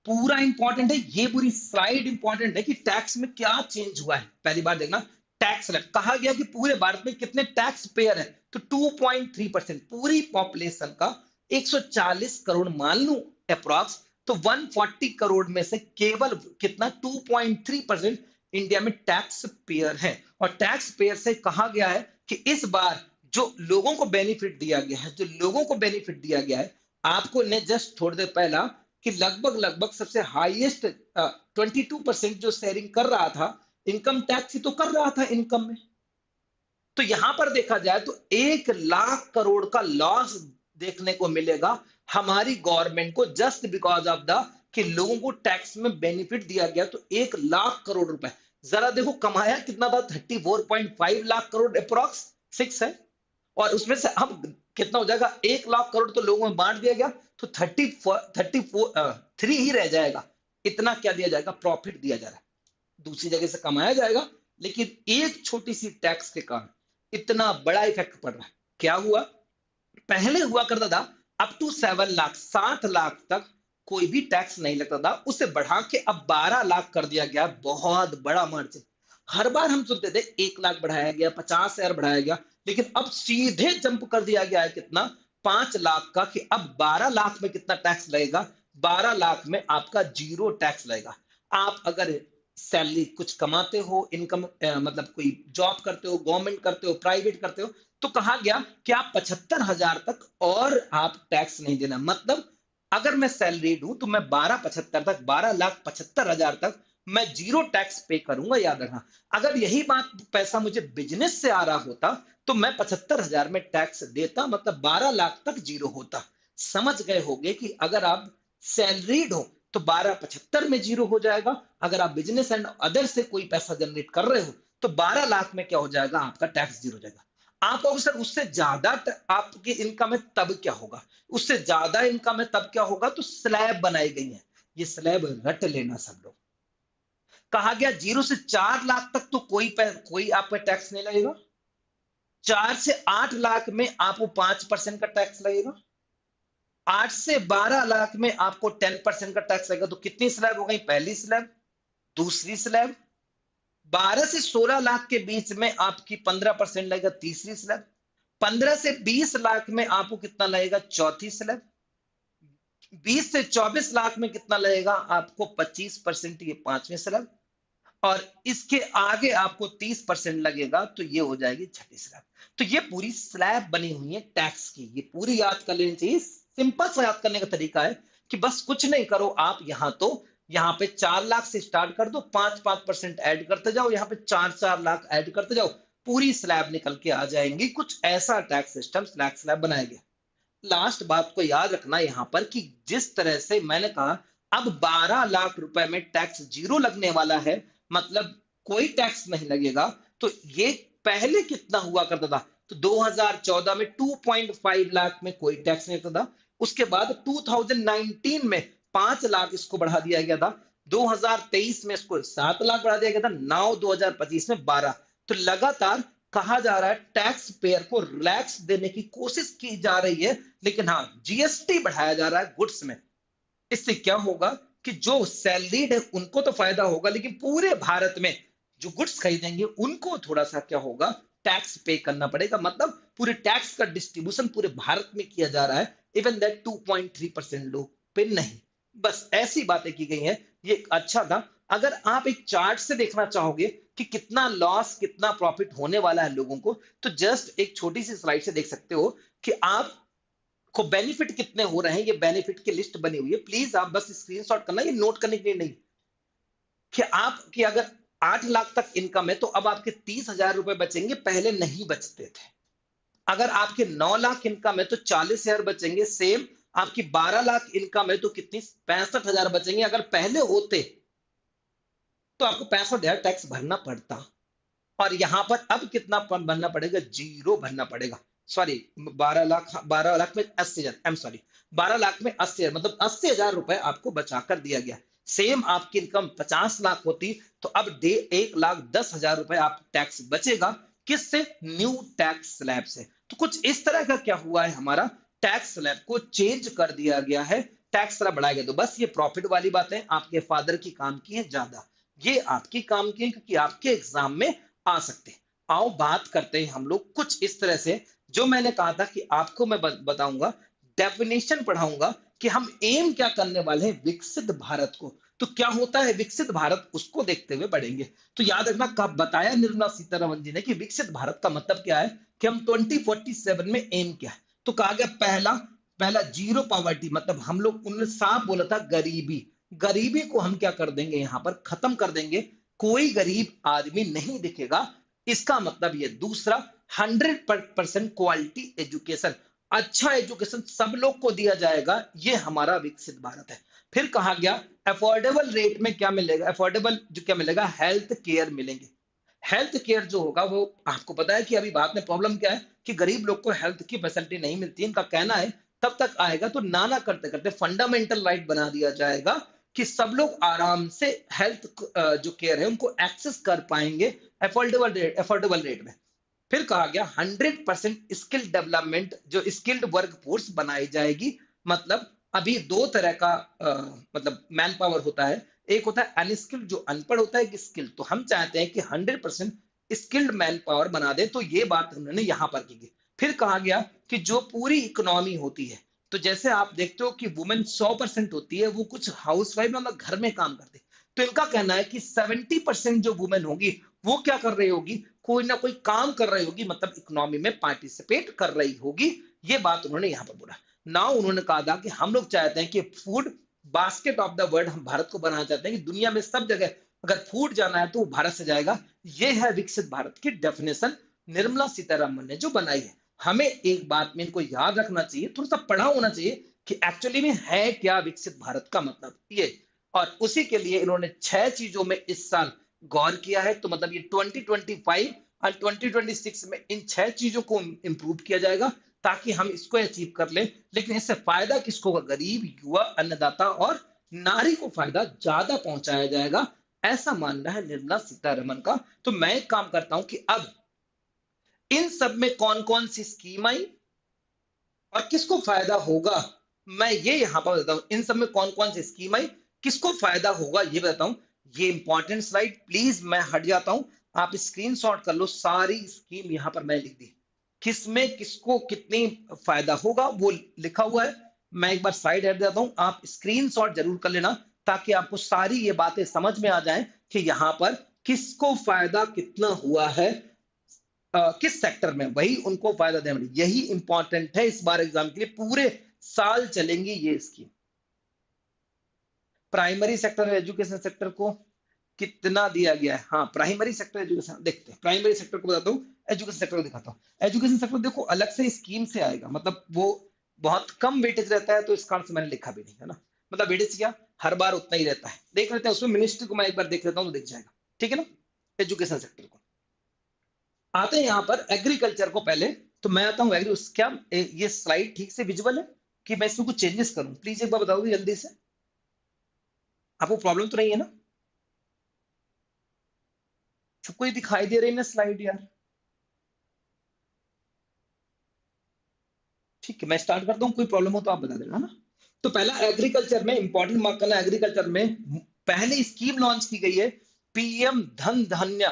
पूरा इंपॉर्टेंट है, ये पूरी स्लाइड इंपॉर्टेंट है कि टैक्स में क्या चेंज हुआ है। पहली बार देखना, टैक्स स्लैब कहा गया कि पूरे भारत में कितने टैक्स पेयर है, तो 2.3%, पूरी पॉपुलेशन का 140 करोड़ मान लू अप्रॉक्स, तो 140 करोड़ में से केवल कितना, 2.3% इंडिया में टैक्स पेयर है। और टैक्स पेयर से कहा गया है कि इस बार जो लोगों को बेनिफिट दिया गया है, जो लोगों को बेनिफिट दिया गया है, आपको ने जस्ट थोड़ी देर पहला कि लगभग लगभग सबसे हाईएस्ट 22% जो शेयरिंग कर रहा था, इनकम टैक्स ही तो कर रहा था इनकम में। तो यहां पर देखा जाए तो 1 लाख करोड़ का लॉस देखने को मिलेगा हमारी गवर्नमेंट को, जस्ट बिकॉज ऑफ द कि लोगों को टैक्स में बेनिफिट दिया गया। तो 1 लाख करोड़ रुपए, जरा देखो कमाया कितना था, 34.5 लाख करोड़ अप्रोक्स 6 है, और उसमें से अब कितना हो जाएगा, 1 लाख करोड़ तो लोगों में बांट दिया गया, तो 3 ही रह जाएगा। इतना क्या दिया जाएगा, प्रॉफिट दिया जा रहा है, दूसरी जगह से कमाया जाएगा, लेकिन एक छोटी सी टैक्स के कारण इतना बड़ा इफेक्ट पड़ रहा है। क्या हुआ, पहले हुआ करता था अप टू 7 लाख, 7 लाख तक कोई भी टैक्स नहीं लगता था, उसे बढ़ा के अब 12 लाख कर दिया गया, बहुत बड़ा मार्जिन। हर बार हम सुनते थे 1 लाख बढ़ाया गया, 50,000 बढ़ाया गया, लेकिन अब सीधे जंप कर दिया गया है कितना, 5 लाख का, कि अब 12 लाख में कितना टैक्स लगेगा, 12 लाख में आपका जीरो टैक्स लगेगा। आप अगर सैलरी कुछ कमाते हो, इनकम मतलब कोई जॉब करते हो, गवर्नमेंट करते हो, प्राइवेट करते हो, तो कहा गया कि आप 75,000 तक और आप टैक्स नहीं देना। मतलब अगर मैं सैलरीड हूं तो मैं 12,75 तक, 12,75,000 तक मैं जीरो टैक्स पे करूंगा, याद रखना। अगर यही बात पैसा मुझे बिजनेस से आ रहा होता तो मैं 75,000 में टैक्स देता, मतलब 12 लाख तक जीरो होता। समझ गए होंगे कि अगर आप सैलरीड हो तो 12,75 में जीरो हो जाएगा, अगर आप बिजनेस एंड अदर से कोई पैसा जनरेट कर रहे हो तो 12 लाख में क्या हो जाएगा, आपका टैक्स जीरो हो जाएगा। आप सर उससे ज्यादा आपकी इनकम है तब क्या होगा, उससे ज्यादा इनकम है तब क्या होगा, तो स्लैब बनाई गई है, ये स्लैब रट लेना सब लोग। कहा गया 0 से 4 लाख तक तो कोई आप पे टैक्स नहीं लगेगा, 4 से 8 लाख में आपको 5% का टैक्स लगेगा, 8 से 12 लाख में आपको 10% का टैक्स लगेगा। तो कितनी स्लैब हो गई, पहली स्लैब, दूसरी स्लैब, 12 से 16 लाख के बीच में आपकी 15% लगेगा, तीसरी स्लैब, 15 से 20 लाख में आपको कितना लगेगा, चौथी स्लैब, 20 से 24 लाख में कितना लगेगा आपको, 25%, ये पांचवी स्लैब, और इसके आगे आपको 30% लगेगा, तो ये हो जाएगी छठी स्लैब। तो ये पूरी स्लैब बनी हुई है टैक्स की, ये पूरी याद कर लेनी चाहिए। सिंपल सा याद करने का तरीका है कि बस कुछ नहीं करो आप, यहाँ पे 4 लाख से स्टार्ट कर दो, 5-5% ऐड करते जाओ, यहाँ पे 4-4 लाख ऐड करते जाओ, पूरी स्लैब निकल के आ जाएंगी। कुछ ऐसा टैक्स सिस्टम स्लैब बनाया गया। लास्ट बात को याद रखना यहां पर कि जिस तरह से मैंने कहा अब 12 लाख रुपए में टैक्स जीरो लगने वाला है, मतलब कोई टैक्स नहीं लगेगा। तो ये पहले कितना हुआ करता था, तो 2014 में 2.5 लाख में कोई टैक्स नहीं लगता था, उसके बाद 2019 में 5 लाख इसको बढ़ा दिया गया था, 2023 में इसको 7 लाख बढ़ा दिया गया था, नाउ 2025 में 12। तो लगातार कहा जा रहा है टैक्स पेयर को रिलैक्स देने की कोशिश की जा रही है, लेकिन हाँ जीएसटी बढ़ाया जा रहा है गुड्स में। इससे क्या होगा कि जो सैलरीड है उनको तो फायदा होगा, लेकिन पूरे भारत में जो गुड्स खरीदेंगे उनको थोड़ा सा क्या होगा, टैक्स पे करना पड़ेगा। मतलब पूरे टैक्स का डिस्ट्रीब्यूशन पूरे भारत में किया जा रहा है, इवन दैट 2.3% लोग पे नहीं। बस ऐसी बातें की गई हैं, ये अच्छा था। अगर आप एक चार्ट से देखना चाहोगे कि कितना लॉस कितना प्रॉफिट होने वाला है लोगों को, तो जस्ट एक छोटी सी स्लाइड से देख सकते हो कि आप को बेनिफिट कितने हो रहे हैं। ये बेनिफिट की लिस्ट बनी हुई है, प्लीज आप बस स्क्रीनशॉट करना, ये नोट करने के लिए नहीं कि आप कि अगर 8 लाख तक इनकम है तो अब आपके 30,000 रुपए बचेंगे, पहले नहीं बचते थे। अगर आपके 9 लाख इनकम है तो 40,000 बचेंगे, सेम। आपकी 12 लाख इनकम है तो कितनी, 65,000 बचेंगे। अगर पहले होते तो आपको 65,000 टैक्स भरना पड़ता, और यहां पर अब कितना भरना पड़ेगा, 0 भरना पड़ेगा। सॉरी, 12 लाख, 12 लाख में 80,000, आई एम सॉरी, 12 लाख में 80,000, मतलब 80,000 रुपए आपको बचा कर दिया गया। सेम आपकी इनकम 50 लाख होती तो अब 1,10,000 रुपए आप टैक्स बचेगा। किससे, न्यू टैक्स स्लैब से। तो कुछ इस तरह का क्या हुआ है, हमारा टैक्स स्लैब को चेंज कर दिया गया है, टैक्स स्लैब बढ़ाया गया। तो बस ये प्रॉफिट वाली बातें आपके फादर की काम की है ज्यादा, ये आपकी काम की है, क्योंकि आपके एग्जाम में आ सकते हैं। आओ बात करते हैं हम लोग कुछ इस तरह से, जो मैंने कहा था कि आपको मैं बताऊंगा, डेफिनेशन पढ़ाऊंगा कि हम एम क्या करने वाले हैं, विकसित भारत को। तो क्या होता है विकसित भारत, उसको देखते हुए बढ़ेंगे। तो याद रखना, कब बताया निर्मला सीतारमण जी ने कि विकसित भारत का मतलब क्या है, कि हम 2047 में एम क्या है। तो कहा गया पहला पहला जीरो पॉवर्टी, मतलब हम लोग, उन्होंने साफ बोला था, गरीबी, गरीबी को हम क्या कर देंगे, यहां पर खत्म कर देंगे, कोई गरीब आदमी नहीं दिखेगा। इसका मतलब ये। दूसरा, 100% क्वालिटी एजुकेशन, अच्छा एजुकेशन सब लोग को दिया जाएगा, ये हमारा विकसित भारत है। फिर कहा गया अफोर्डेबल रेट में क्या मिलेगा, अफोर्डेबल जो क्या मिलेगा, हेल्थ केयर मिलेंगे। हेल्थ केयर जो होगा वो, आपको पता है कि अभी भारत में प्रॉब्लम क्या है, कि गरीब लोग को हेल्थ की फैसिलिटी नहीं मिलती है। इनका कहना है तब तक आएगा तो नाना करते करते फंडामेंटल राइट बना दिया जाएगा, कि सब लोग आराम से हेल्थ जो केयर है उनको एक्सेस कर पाएंगे, अफोर्डेबल रेट में। फिर कहा गया 100% स्किल डेवलपमेंट, जो स्किल्ड वर्क फोर्स बनाई जाएगी। मतलब अभी दो तरह का मतलब मैन पावर होता है, एक होता है अनस्किल्ड जो अनपढ़ होता है, एक स्किल्ड। तो हम चाहते हैं कि 100% स्किल्ड मैन पावर बना दे, तो ये बात उन्होंने यहां पर की गई। फिर कहा गया कि जो पूरी इकोनॉमी होती है, तो जैसे आप देखते हो कि वुमेन 100% होती है, वो कुछ हाउस वाइफ मतलब घर में काम करती है। तो इनका कहना है कि 70% जो वुमेन होगी, वो क्या कर रही होगी, कोई ना कोई काम कर रही होगी, मतलब इकोनॉमी में पार्टिसिपेट कर रही होगी। ये बात उन्होंने यहां पर बोला। नाउ उन्होंने कहा था कि हम लोग चाहते हैं कि food basket of the world, हम भारत को बनाना चाहते हैं कि दुनिया में सब जगह अगर फूड जाना है तो वो भारत से जाएगा। ये है विकसित भारत की डेफिनेशन, निर्मला सीतारमण ने जो बनाई है। हमें एक बात में इनको याद रखना चाहिए, थोड़ा सा पढ़ा होना चाहिए, कि एक्चुअली में है क्या विकसित भारत का मतलब ये। और उसी के लिए इन्होंने 6 चीजों में इस साल गौर किया है। तो मतलब ये 2025 और 2026 में इन 6 चीजों को इंप्रूव किया जाएगा, ताकि हम इसको अचीव कर लें। लेकिन इससे फायदा किसको होगा, गरीब, युवा, अन्नदाता और नारी को फायदा ज्यादा पहुंचाया जाएगा, ऐसा मानना है निर्मला सीतारमण का। तो मैं एक काम करता हूं कि अब इन सब में कौन कौन सी स्कीम आई और किसको फायदा होगा, मैं ये यहां पर बताता हूं। इन सब में कौन कौन सी स्कीम आई, किसको फायदा होगा, ये बताता हूं। ये इंपॉर्टेंट स्लाइड, प्लीज मैं हट जाता हूं, आप स्क्रीनशॉट कर लो। सारी स्कीम यहां पर मैं लिख दी, किसमें किसको कितनी फायदा होगा वो लिखा हुआ है। मैं एक बार साइड हट जाता हूं, आप स्क्रीनशॉट जरूर कर लेना, ताकि आपको सारी ये बातें समझ में आ जाएं कि यहां पर किसको फायदा कितना हुआ है, किस सेक्टर में, वही उनको फायदा देना। यही इंपॉर्टेंट है इस बार एग्जाम के लिए, पूरे साल चलेंगी ये scheme. Primary sector education sector को कितना दिया गया है, हाँ प्राइमरी सेक्टर एजुकेशन देखते हैं। प्राइमरी सेक्टर को बताता हूँ, एजुकेशन सेक्टर को दिखाता हूँ। एजुकेशन सेक्टर देखो अलग से स्कीम से आएगा, मतलब वो बहुत कम वेटेज रहता है, तो इस कारण से मैंने लिखा भी नहीं है ना। मतलब वेटेज क्या, हर बार उतना ही रहता है। देख लेते हैं उसमें, मिनिस्ट्री को मैं एक बार देख लेता हूँ तो दिख जाएगा, ठीक है ना। एजुकेशन सेक्टर को आते हैं यहाँ पर एग्रीकल्चर को पहले। तो मैं आता हूँ एग्री, क्या ये स्लाइड ठीक से विजुअल है, कि मैं इसमें कुछ चेंजेस करूं, प्लीज एक बार बताओगे जल्दी से। आपको प्रॉब्लम तो नहीं है ना, सबको ये दिखाई दे रही है ना स्लाइड यार। ठीक है, मैं स्टार्ट करता हूँ, कोई प्रॉब्लम हो तो आप बता देना ना। तो पहला एग्रीकल्चर में इंपॉर्टेंट मार्क करना, एग्रीकल्चर में पहली स्कीम लॉन्च की गई है, पीएम धन धान्य,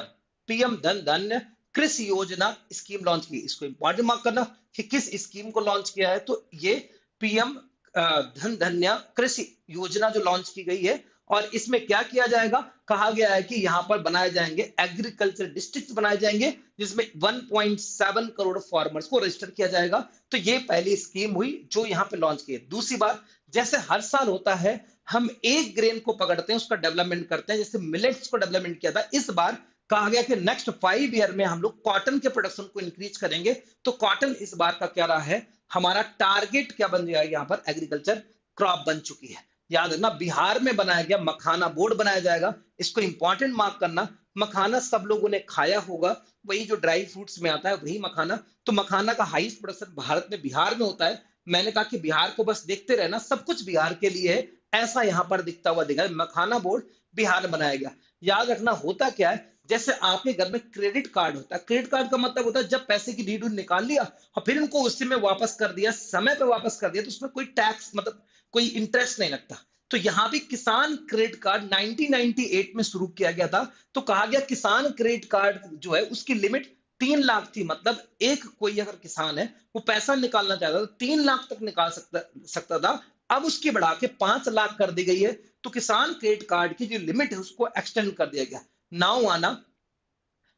पीएम धन धान्य कृषि योजना स्कीम लॉन्च की। इसको इंपॉर्टेंट मार्क करना कि किस स्कीम को लॉन्च किया है, तो ये पीएम धन धन्य कृषि योजना जो लॉन्च की गई है, और इसमें क्या किया जाएगा, कहा गया है कि यहाँ पर बनाए जाएंगे एग्रीकल्चर डिस्ट्रिक्ट बनाए जाएंगे, जिसमें 1.7 करोड़ फार्मर्स को रजिस्टर किया जाएगा। तो ये पहली स्कीम हुई जो यहाँ पे लॉन्च की है। दूसरी बात, जैसे हर साल होता है, हम एक ग्रेन को पकड़ते हैं, उसका डेवलपमेंट करते हैं, जैसे मिलेट्स को डेवलपमेंट किया था, इस बार कहा गया कि नेक्स्ट 5 ईयर में हम लोग कॉटन के प्रोडक्शन को इंक्रीज करेंगे। तो कॉटन इस बार का क्या रहा है, हमारा टारगेट क्या बन जाएगा, यहाँ पर एग्रीकल्चर क्रॉप बन चुकी है। याद रखना, बिहार में बनाया गया मखाना बोर्ड बनाया जाएगा, इसको इंपॉर्टेंट मार्क करना। मखाना सब लोगों ने खाया होगा, वही जो ड्राई फ्रूट्स में आता है वही मखाना। तो मखाना का हाईएस्ट प्रोडक्शन भारत में बिहार में होता है। मैंने कहा कि बिहार को बस देखते रहना, सब कुछ बिहार के लिए है, ऐसा यहाँ पर दिखता हुआ दिखा है। मखाना बोर्ड बिहार में बनाया गया। याद रखना, होता क्या है, जैसे आपके घर में क्रेडिट कार्ड होता है, क्रेडिट कार्ड का मतलब होता है जब पैसे की नीड निकाल लिया और फिर उनको उसी में वापस कर दिया, समय पे वापस कर दिया, तो उसमें कोई टैक्स मतलब कोई इंटरेस्ट नहीं लगता। तो यहाँ भी किसान क्रेडिट कार्ड 1998 में शुरू किया गया था। तो कहा गया किसान क्रेडिट कार्ड जो है उसकी लिमिट 3 लाख थी, मतलब एक कोई अगर किसान है वो पैसा निकालना चाहता तो 3 लाख तक निकाल सकता था। अब उसकी बढ़ा के 5 लाख कर दी गई है। तो किसान क्रेडिट कार्ड की जो लिमिट है उसको एक्सटेंड कर दिया गया। नाउ आना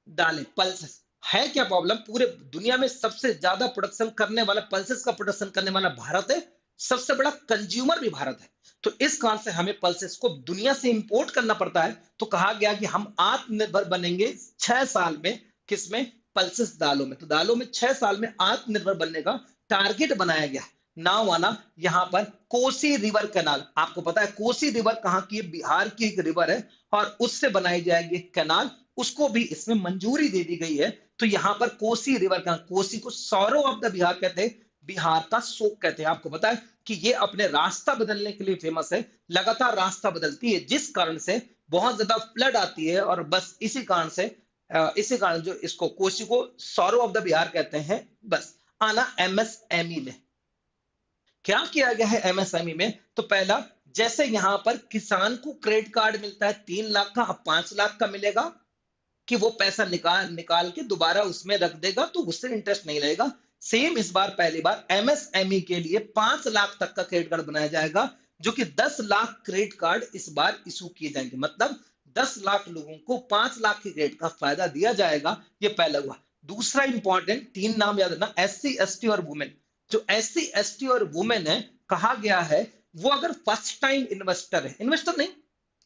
दालें, पल्सेस। है क्या प्रॉब्लम, पूरे दुनिया में सबसे ज्यादा प्रोडक्शन करने वाला, पल्सेस का प्रोडक्शन करने वाला भारत है, सबसे बड़ा कंज्यूमर भी भारत है। तो इस कारण से हमें पल्सेस को दुनिया से इंपोर्ट करना पड़ता है। तो कहा गया कि हम आत्मनिर्भर बनेंगे 6 साल में, किसमें, पल्सेस दालों में। तो दालों में 6 साल में आत्मनिर्भर बनने का टारगेट बनाया गया। नाउ आना यहाँ पर कोसी रिवर कैनाल। आपको पता है कोसी रिवर कहाँ की है, बिहार की एक रिवर है, और उससे बनाई जाएगी कैनाल, उसको भी इसमें मंजूरी दे दी गई है। तो यहाँ पर कोसी रिवर का, कोसी को सौरव ऑफ द बिहार कहते हैं, बिहार का शोक कहते हैं। आपको पता है कि ये अपने रास्ता बदलने के लिए फेमस है, लगातार रास्ता बदलती है, जिस कारण से बहुत ज्यादा फ्लड आती है, और बस इसी कारण से इसी कारण जो इसको कोसी को सौरव ऑफ द बिहार कहते हैं। बस आना एमएसएमई में क्या किया गया है, एमएसएमई में तो पहला, जैसे यहां पर किसान को क्रेडिट कार्ड मिलता है 3 लाख का, अब 5 लाख का मिलेगा, कि वो पैसा निकाल निकाल के दोबारा उसमें रख देगा, तो उससे इंटरेस्ट नहीं लगेगा। सेम इस बार पहली बार एमएसएमई के लिए 5 लाख तक का क्रेडिट कार्ड बनाया जाएगा, जो कि 10 लाख क्रेडिट कार्ड इस बार इशू किए जाएंगे, मतलब 10 लाख लोगों को 5 लाख की क्रेडिट का फायदा दिया जाएगा। ये पहला हुआ। दूसरा इंपॉर्टेंट, 3 नाम याद रखना, एससी एसटी और वुमेन। जो एससी एसटी और वुमेन है, कहा गया है वो अगर फर्स्ट टाइम इन्वेस्टर है, इन्वेस्टर नहीं,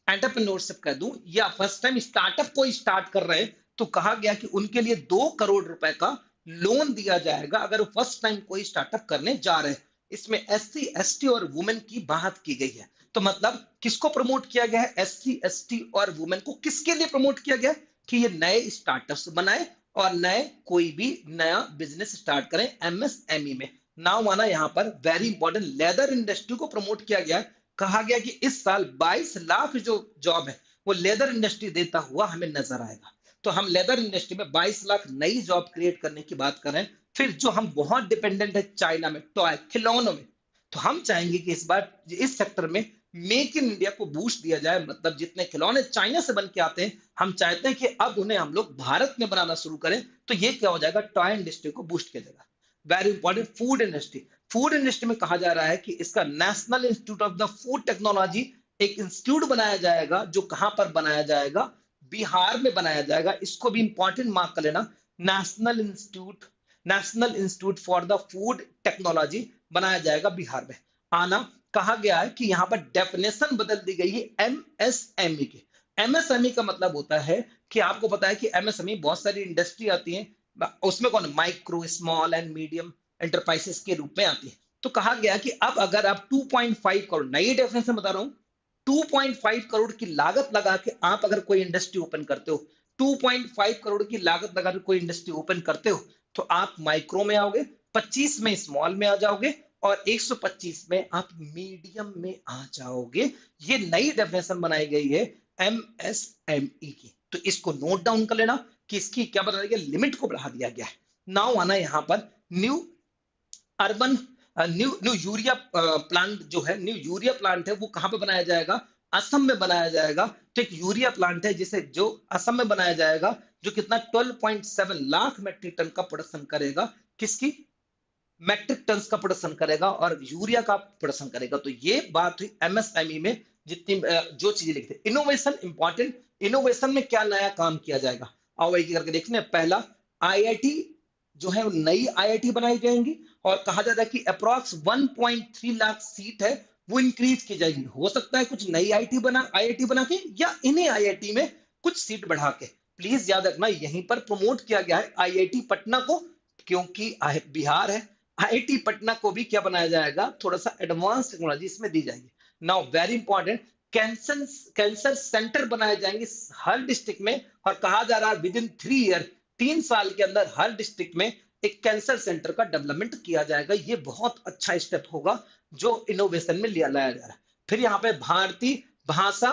एंटरप्रेन्योरशिप कह दूं, या फर्स्ट टाइम स्टार्टअप को स्टार्ट कर रहे हैं, तो कहा गया कि उनके लिए 2 करोड़ रुपए का लोन दिया जाएगा अगर वो फर्स्ट टाइम कोई स्टार्टअप करने जा रहे हैं। इसमें एससी एसटी और वुमेन की बात की गई है। तो मतलब किसको प्रमोट किया गया है, एससी एसटी और वुमेन को किसके लिए प्रमोट किया गया है, कि ये नए स्टार्टअप्स बनाए और नए कोई भी नया बिजनेस स्टार्ट करें एमएसएमई में। नाउ माना यहाँ पर वेरी इंपॉर्टेंट, लेदर इंडस्ट्री को प्रमोट किया गया है। कहा गया कि इस साल 22 लाख जो जॉब है वो लेदर इंडस्ट्री देता हुआ हमें नजर आएगा। तो हम लेदर इंडस्ट्री में 22 लाख नई जॉब क्रिएट करने की बात करें। फिर जो हम बहुत डिपेंडेंट है चाइना में, टॉय खिलौनों में, तो हम चाहेंगे कि इस बार इस सेक्टर में मेक इन इंडिया को बूस्ट दिया जाए, मतलब जितने खिलौने चाइना से बन के आते हैं, हम चाहते हैं कि अब उन्हें हम लोग भारत में बनाना शुरू करें। तो ये क्या हो जाएगा, टॉय इंडस्ट्री को बूस्ट किया जाएगा। Very important, food industry. Food industry में कहा जा रहा है कि इसका national institute of the food technology, एक इंस्टीट्यूट बनाया जाएगा, जो कहां पर बनाया जाएगा, बिहार में बनाया जाएगा। इसको भी इंपॉर्टेंट मार्क कर लेना, national institute, national institute for the food technology बनाया जाएगा बिहार में। आना, कहा गया है कि यहाँ पर डेफिनेशन बदल दी गई है एमएसएमई की। एमएसएमई का मतलब होता है कि आपको पता है कि एमएसएमई बहुत सारी इंडस्ट्री आती है, उसमें कौन, micro small and medium enterprises के रूप में आती है। तो कहा गया कि अब अगर आप 2.5 करोड़, नई डेफिनेशन बता रहा हूं, 2.5 करोड़ की लागत लगा के आप अगर कोई इंडस्ट्री ओपन करते हो, 2.5 करोड़ की लागत लगा के कोई इंडस्ट्री ओपन करते हो, तो आप माइक्रो में आओगे, 25 में स्मॉल में आ जाओगे, और 125 में आप मीडियम में आ जाओगे। ये नई डेफिनेशन बनाई गई है एमएसएमई की। तो इसको नोट डाउन कर लेना कि इसकी क्या बता दिया, लिमिट को बढ़ा दिया गया है। नाउ आना यहाँ पर new urban, new new urea plant जो है, न्यू यूरिया प्लांट है, वो कहां पे बनाया जाएगा, असम में बनाया जाएगा। तो एक यूरिया प्लांट है जिसे जो असम में बनाया जाएगा, जो कितना 12.7 लाख मेट्रिक टन का प्रोडक्शन करेगा, किसकी, मैट्रिक टन्स का प्रोडक्शन करेगा और यूरिया का प्रोडक्शन करेगा। तो ये बात हुई एमएसएमई में जितनी जो चीजें लिखते। इनोवेशन इंपॉर्टेंट, इनोवेशन में क्या नया काम किया जाएगा, आओ एक करके देखते हैं। पहला, आईआईटी जो है वो नई आईआईटी बनाई जाएंगी और कहा जाता है कि अप्रॉक्स 1.3 लाख सीट है वो इंक्रीज की जाएगी। हो सकता है कुछ नई आईआईटी बना के या इन्हीं आईआईटी में कुछ सीट बढ़ा के। प्लीज याद रखना यहीं पर प्रमोट किया गया है आईआईटी पटना को, क्योंकि बिहार है, आईआईटी पटना को भी क्या बनाया जाएगा, थोड़ा सा एडवांस टेक्नोलॉजी इसमें दी जाएगी। Now very important, cancer cancer centre बनाए जाएंगे हर डिस्ट्रिक्ट में और कहा जा रहा है विद इन 3 ईयर, 3 साल के अंदर हर डिस्ट्रिक्ट में एक कैंसर सेंटर का डेवलपमेंट किया जाएगा। ये बहुत अच्छा स्टेप होगा जो इनोवेशन में लिया लाया जा रहा है। फिर यहाँ पे भारतीय भाषा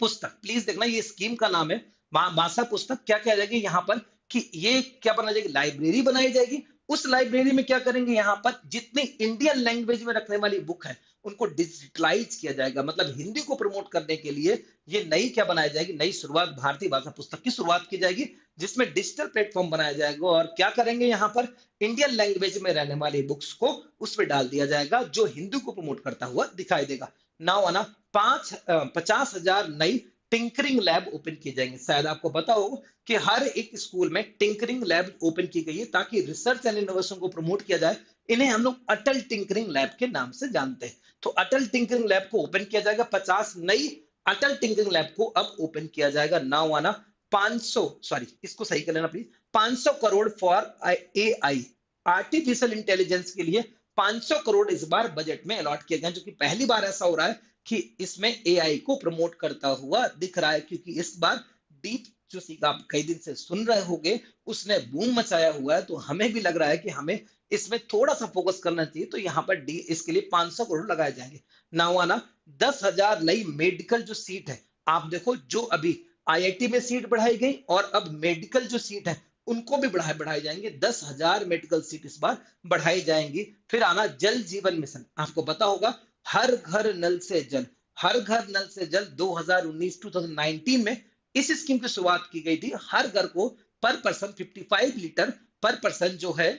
पुस्तक, प्लीज देखना ये स्कीम का नाम है भाषा पुस्तक। क्या किया जाएगी यहाँ पर कि ये क्या बनाई जाएगी, लाइब्रेरी बनाई जाएगी। उस लाइब्रेरी में क्या करेंगे, यहाँ पर जितनी इंडियन लैंग्वेज में रखने वाली बुक है उनको डिजिटलाइज किया जाएगा। मतलब हिंदी को प्रमोट करने के लिए ये नई क्या बनाई जाएगी, नई शुरुआत भारतीय भाषा पुस्तक की शुरुआत की जाएगी जिसमें डिजिटल प्लेटफॉर्म बनाया जाएगा। और क्या करेंगे, यहाँ पर इंडियन लैंग्वेज में रहने वाली बुक्स को उसमें डाल दिया जाएगा जो हिंदी को प्रमोट करता हुआ दिखाई देगा। नाउ आना 50,000 नई टिंकरिंग लैब ओपन किए जाएंगे। शायद आपको पता हो कि हर एक स्कूल में टिंकरिंग लैब ओपन की गई है ताकि रिसर्च एंड इनोवेशन को प्रमोट किया जाए। इन्हें हम लोग अटल टिंकरिंग लैब के नाम से जानते हैं। तो अटल टिंकरिंग लैब को ओपन किया जाएगा, 50 नई अटल टिंकरिंग लैब को अब ओपन किया जाएगा। नाउ आना 500, सॉरी इसको सही कर लेना please, 500 crore for AI, artificial intelligence के लिए 500 करोड़ इस बार बजट में अलॉट किए गए, जो कि पहली बार ऐसा हो रहा है कि इसमें एआई को प्रमोट करता हुआ दिख रहा है। क्योंकि इस बार डीप जो सीखा आप कई दिन से सुन रहे होंगे उसने बूम मचाया हुआ है, तो हमें भी लग रहा है कि हमें इसमें थोड़ा सा फोकस करना चाहिए। तो यहाँ पर डी इसके लिए 500 करोड़ लगाए जाएंगे। नावाना 10,000 नई मेडिकल जो सीट है, आप देखो जो अभी आईआईटी में सीट बढ़ाई गई और अब मेडिकल जो सीट है उनको भी बढ़ाए जाएंगे। 10,000 मेडिकल सीट इस बार बढ़ाई जाएंगी। फिर आना जल जीवन मिशन, आपको पता होगा हर घर नल से जल, हर घर नल से जल 2019 में इस स्कीम की शुरुआत की गई थी। हर घर को पर पर्सन 55 लीटर पर पर्सन जो है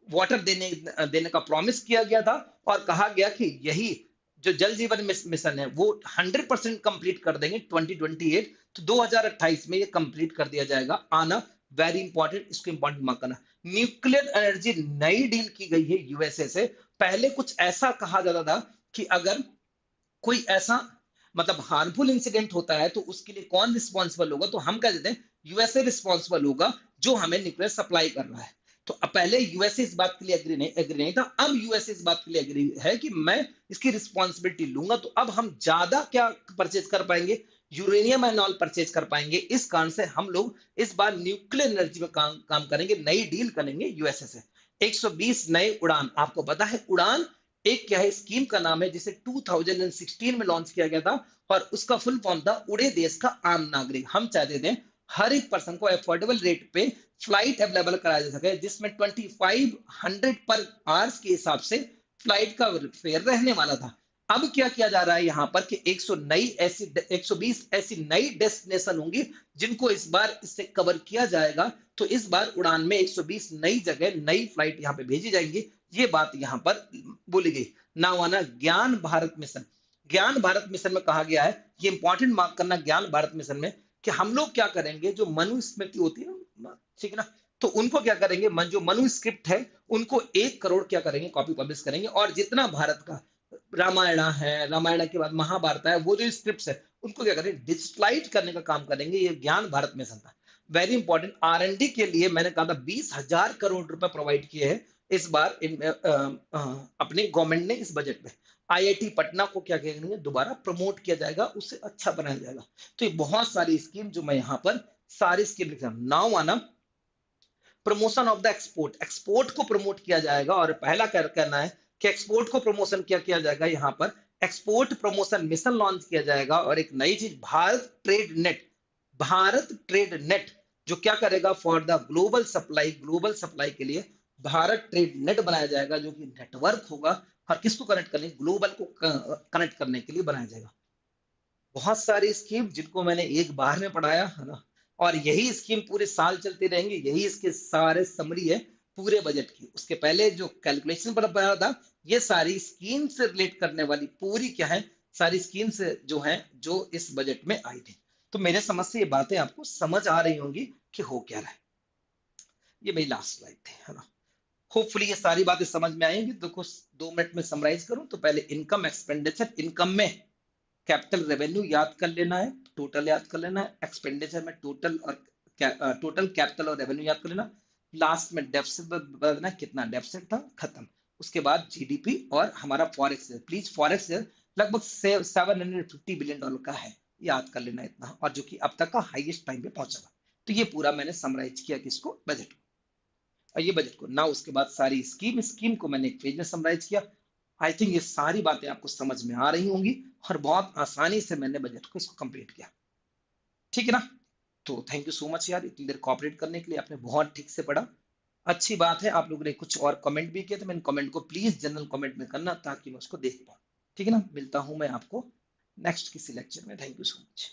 वाटर देने का प्रॉमिस किया गया था और कहा गया कि यही जो जल जीवन मिशन है वो 100% कंप्लीट कर देंगे 2028। तो 2028 में ये कंप्लीट कर दिया जाएगा। आना वेरी इंपॉर्टेंट, इसको इंपॉर्टेंट मार्क करना। न्यूक्लियर एनर्जी नई डील की गई है यूएसए से। पहले कुछ ऐसा कहा जाता था कि अगर कोई ऐसा मतलब हार्मफुल इंसिडेंट होता है तो उसके लिए कौन रिस्पॉन्सिबल होगा, तो हम कह देते हैं यूएसए रिस्पॉन्सिबल होगा जो हमें न्यूक्लियर सप्लाई कर रहा है। तो अब पहले यूएसए इस बात के लिए एग्री नहीं था, अब यूएसए इस बात के लिए एग्री है कि मैं इसकी रिस्पॉन्सिबिलिटी लूंगा। तो अब हम ज्यादा क्या परचेज कर पाएंगे, यूरेनियम एंड ऑल परचेज कर पाएंगे। इस कारण से हम लोग इस बार न्यूक्लियर एनर्जी में काम करेंगे, नई डील करेंगे यूएसए से। 120 नए उड़ान, आपको पता है उड़ान एक क्या है, स्कीम का नाम है जिसे 2016 में लॉन्च किया गया था और उसका फुल फॉर्म था उड़े देश का आम नागरिक। हम चाहते थे हर एक पर्सन को अफोर्डेबल रेट पे फ्लाइट अवेलेबल कराया जा सके जिसमें 2500 पर आवर्स के हिसाब से फ्लाइट का फेयर रहने वाला था। अब क्या किया जा रहा है यहाँ पर कि 120 ऐसी नई डेस्टिनेशन होंगी जिनको इस बार इससे कवर किया जाएगा। तो इस बार उड़ान में 120 नई जगह नई फ्लाइट यहाँ पे भेजी जाएंगी, ये बात यहाँ पर बोली गई। नाउ आना ज्ञान भारत मिशन। ज्ञान भारत मिशन में कहा गया है, ये इंपॉर्टेंट मार्क करना ज्ञान भारत मिशन में, कि हम लोग क्या करेंगे जो मनुस्मृति होती है ना, ठीक है ना, तो उनको क्या करेंगे, जो मनुस्क्रिप्ट है उनको 1 करोड़ क्या करेंगे, कॉपी पब्लिश करेंगे। और जितना भारत का रामायण है, रामायण के बाद महाभारत है, वो जो स्क्रिप्ट है उनको क्या करेंगे, डिजिटलाइज करने का काम करेंगे। ये ज्ञान भारत मिशन था। वेरी इंपॉर्टेंट, R&D के लिए मैंने कहा था 20,000 करोड़ रुपए प्रोवाइड किए हैं इस बार अपने गवर्नमेंट ने इस बजट में। आईआईटी पटना को क्या करेंगे, दोबारा प्रमोट किया जाएगा, उससे अच्छा बनाया जाएगा। तो ये बहुत सारी स्कीम जो मैं यहाँ पर सारी स्कीम लिख रहा हूं। नाउ आना promotion of the export, export को प्रमोट किया जाएगा। और पहला क्या कहना है कि एक्सपोर्ट को प्रमोशन क्या किया जाएगा, यहाँ पर एक्सपोर्ट प्रमोशन मिशन लॉन्च किया जाएगा। और एक नई चीज Bharat trade net, Bharat trade net जो क्या करेगा फॉर द ग्लोबल सप्लाई के लिए भारत ट्रेड नेट बनाया जाएगा, जो कि नेटवर्क होगा और किसको कनेक्ट करने, ग्लोबल को कनेक्ट करने के लिए बनाया जाएगा। बहुत सारी स्कीम जिनको मैंने एक बार में पढ़ाया है ना, और यही स्कीम पूरे साल चलती रहेंगी, यही इसके सारे समरी है। पूरे बजट की। उसके पहले जो कैलकुलेशन पर बनाया था, ये सारी स्कीम से रिलेट करने वाली पूरी क्या है, सारी स्कीम से जो है, जो इस बजट में आई थी। तो मेरे समझ से ये बातें आपको समझ आ रही होंगी कि हो क्या रहा है। ये मेरी लास्ट स्लाइड थी, है ना। होपफुली ये सारी बातें समझ में आएंगी। तो कुछ 2 मिनट में समराइज करूं तो पहले इनकम एक्सपेंडिचर, इनकम में कैपिटल रेवेन्यू याद कर लेना है, टोटल याद कर लेना है, एक्सपेंडिचर में टोटल और टोटल कैपिटल और रेवेन्यू याद कर लेना, लास्ट में डेफिसिट बताना कितना डेफिसिट था, खत्म। उसके बाद जीडीपी और हमारा फॉरेक्स, प्लीज फॉरेक्स लगभग $750 बिलियन का है, याद कर लेना इतना, और जो कि अब तक का हाईएस्ट टाइम पे पहुंचा हुआ। तो ये पूरा मैंने समराइज किया किसको, बजट को। और ये बजट को ना, उसके बाद सारी स्कीम स्कीम को मैंने एक पेज में समराइज किया। आई थिंक ये सारी बातें आपको समझ में आ रही होंगी, और बहुत आसानी से मैंने बजट को इसको कंप्लीट किया। ठीक है ना। तो थैंक यू सो मच यार, इतनी देर कॉपरेट करने के लिए, आपने बहुत ठीक से पढ़ा। अच्छी बात है, आप लोगों ने कुछ और कमेंट भी किए, तो मैं कमेंट को प्लीज जनरल कमेंट में करना, ताकि मैं उसको देख पाऊँ। ठीक है ना। मिलता हूं मैं आपको नेक्स्ट किसी लेक्चर में। Thank you so much.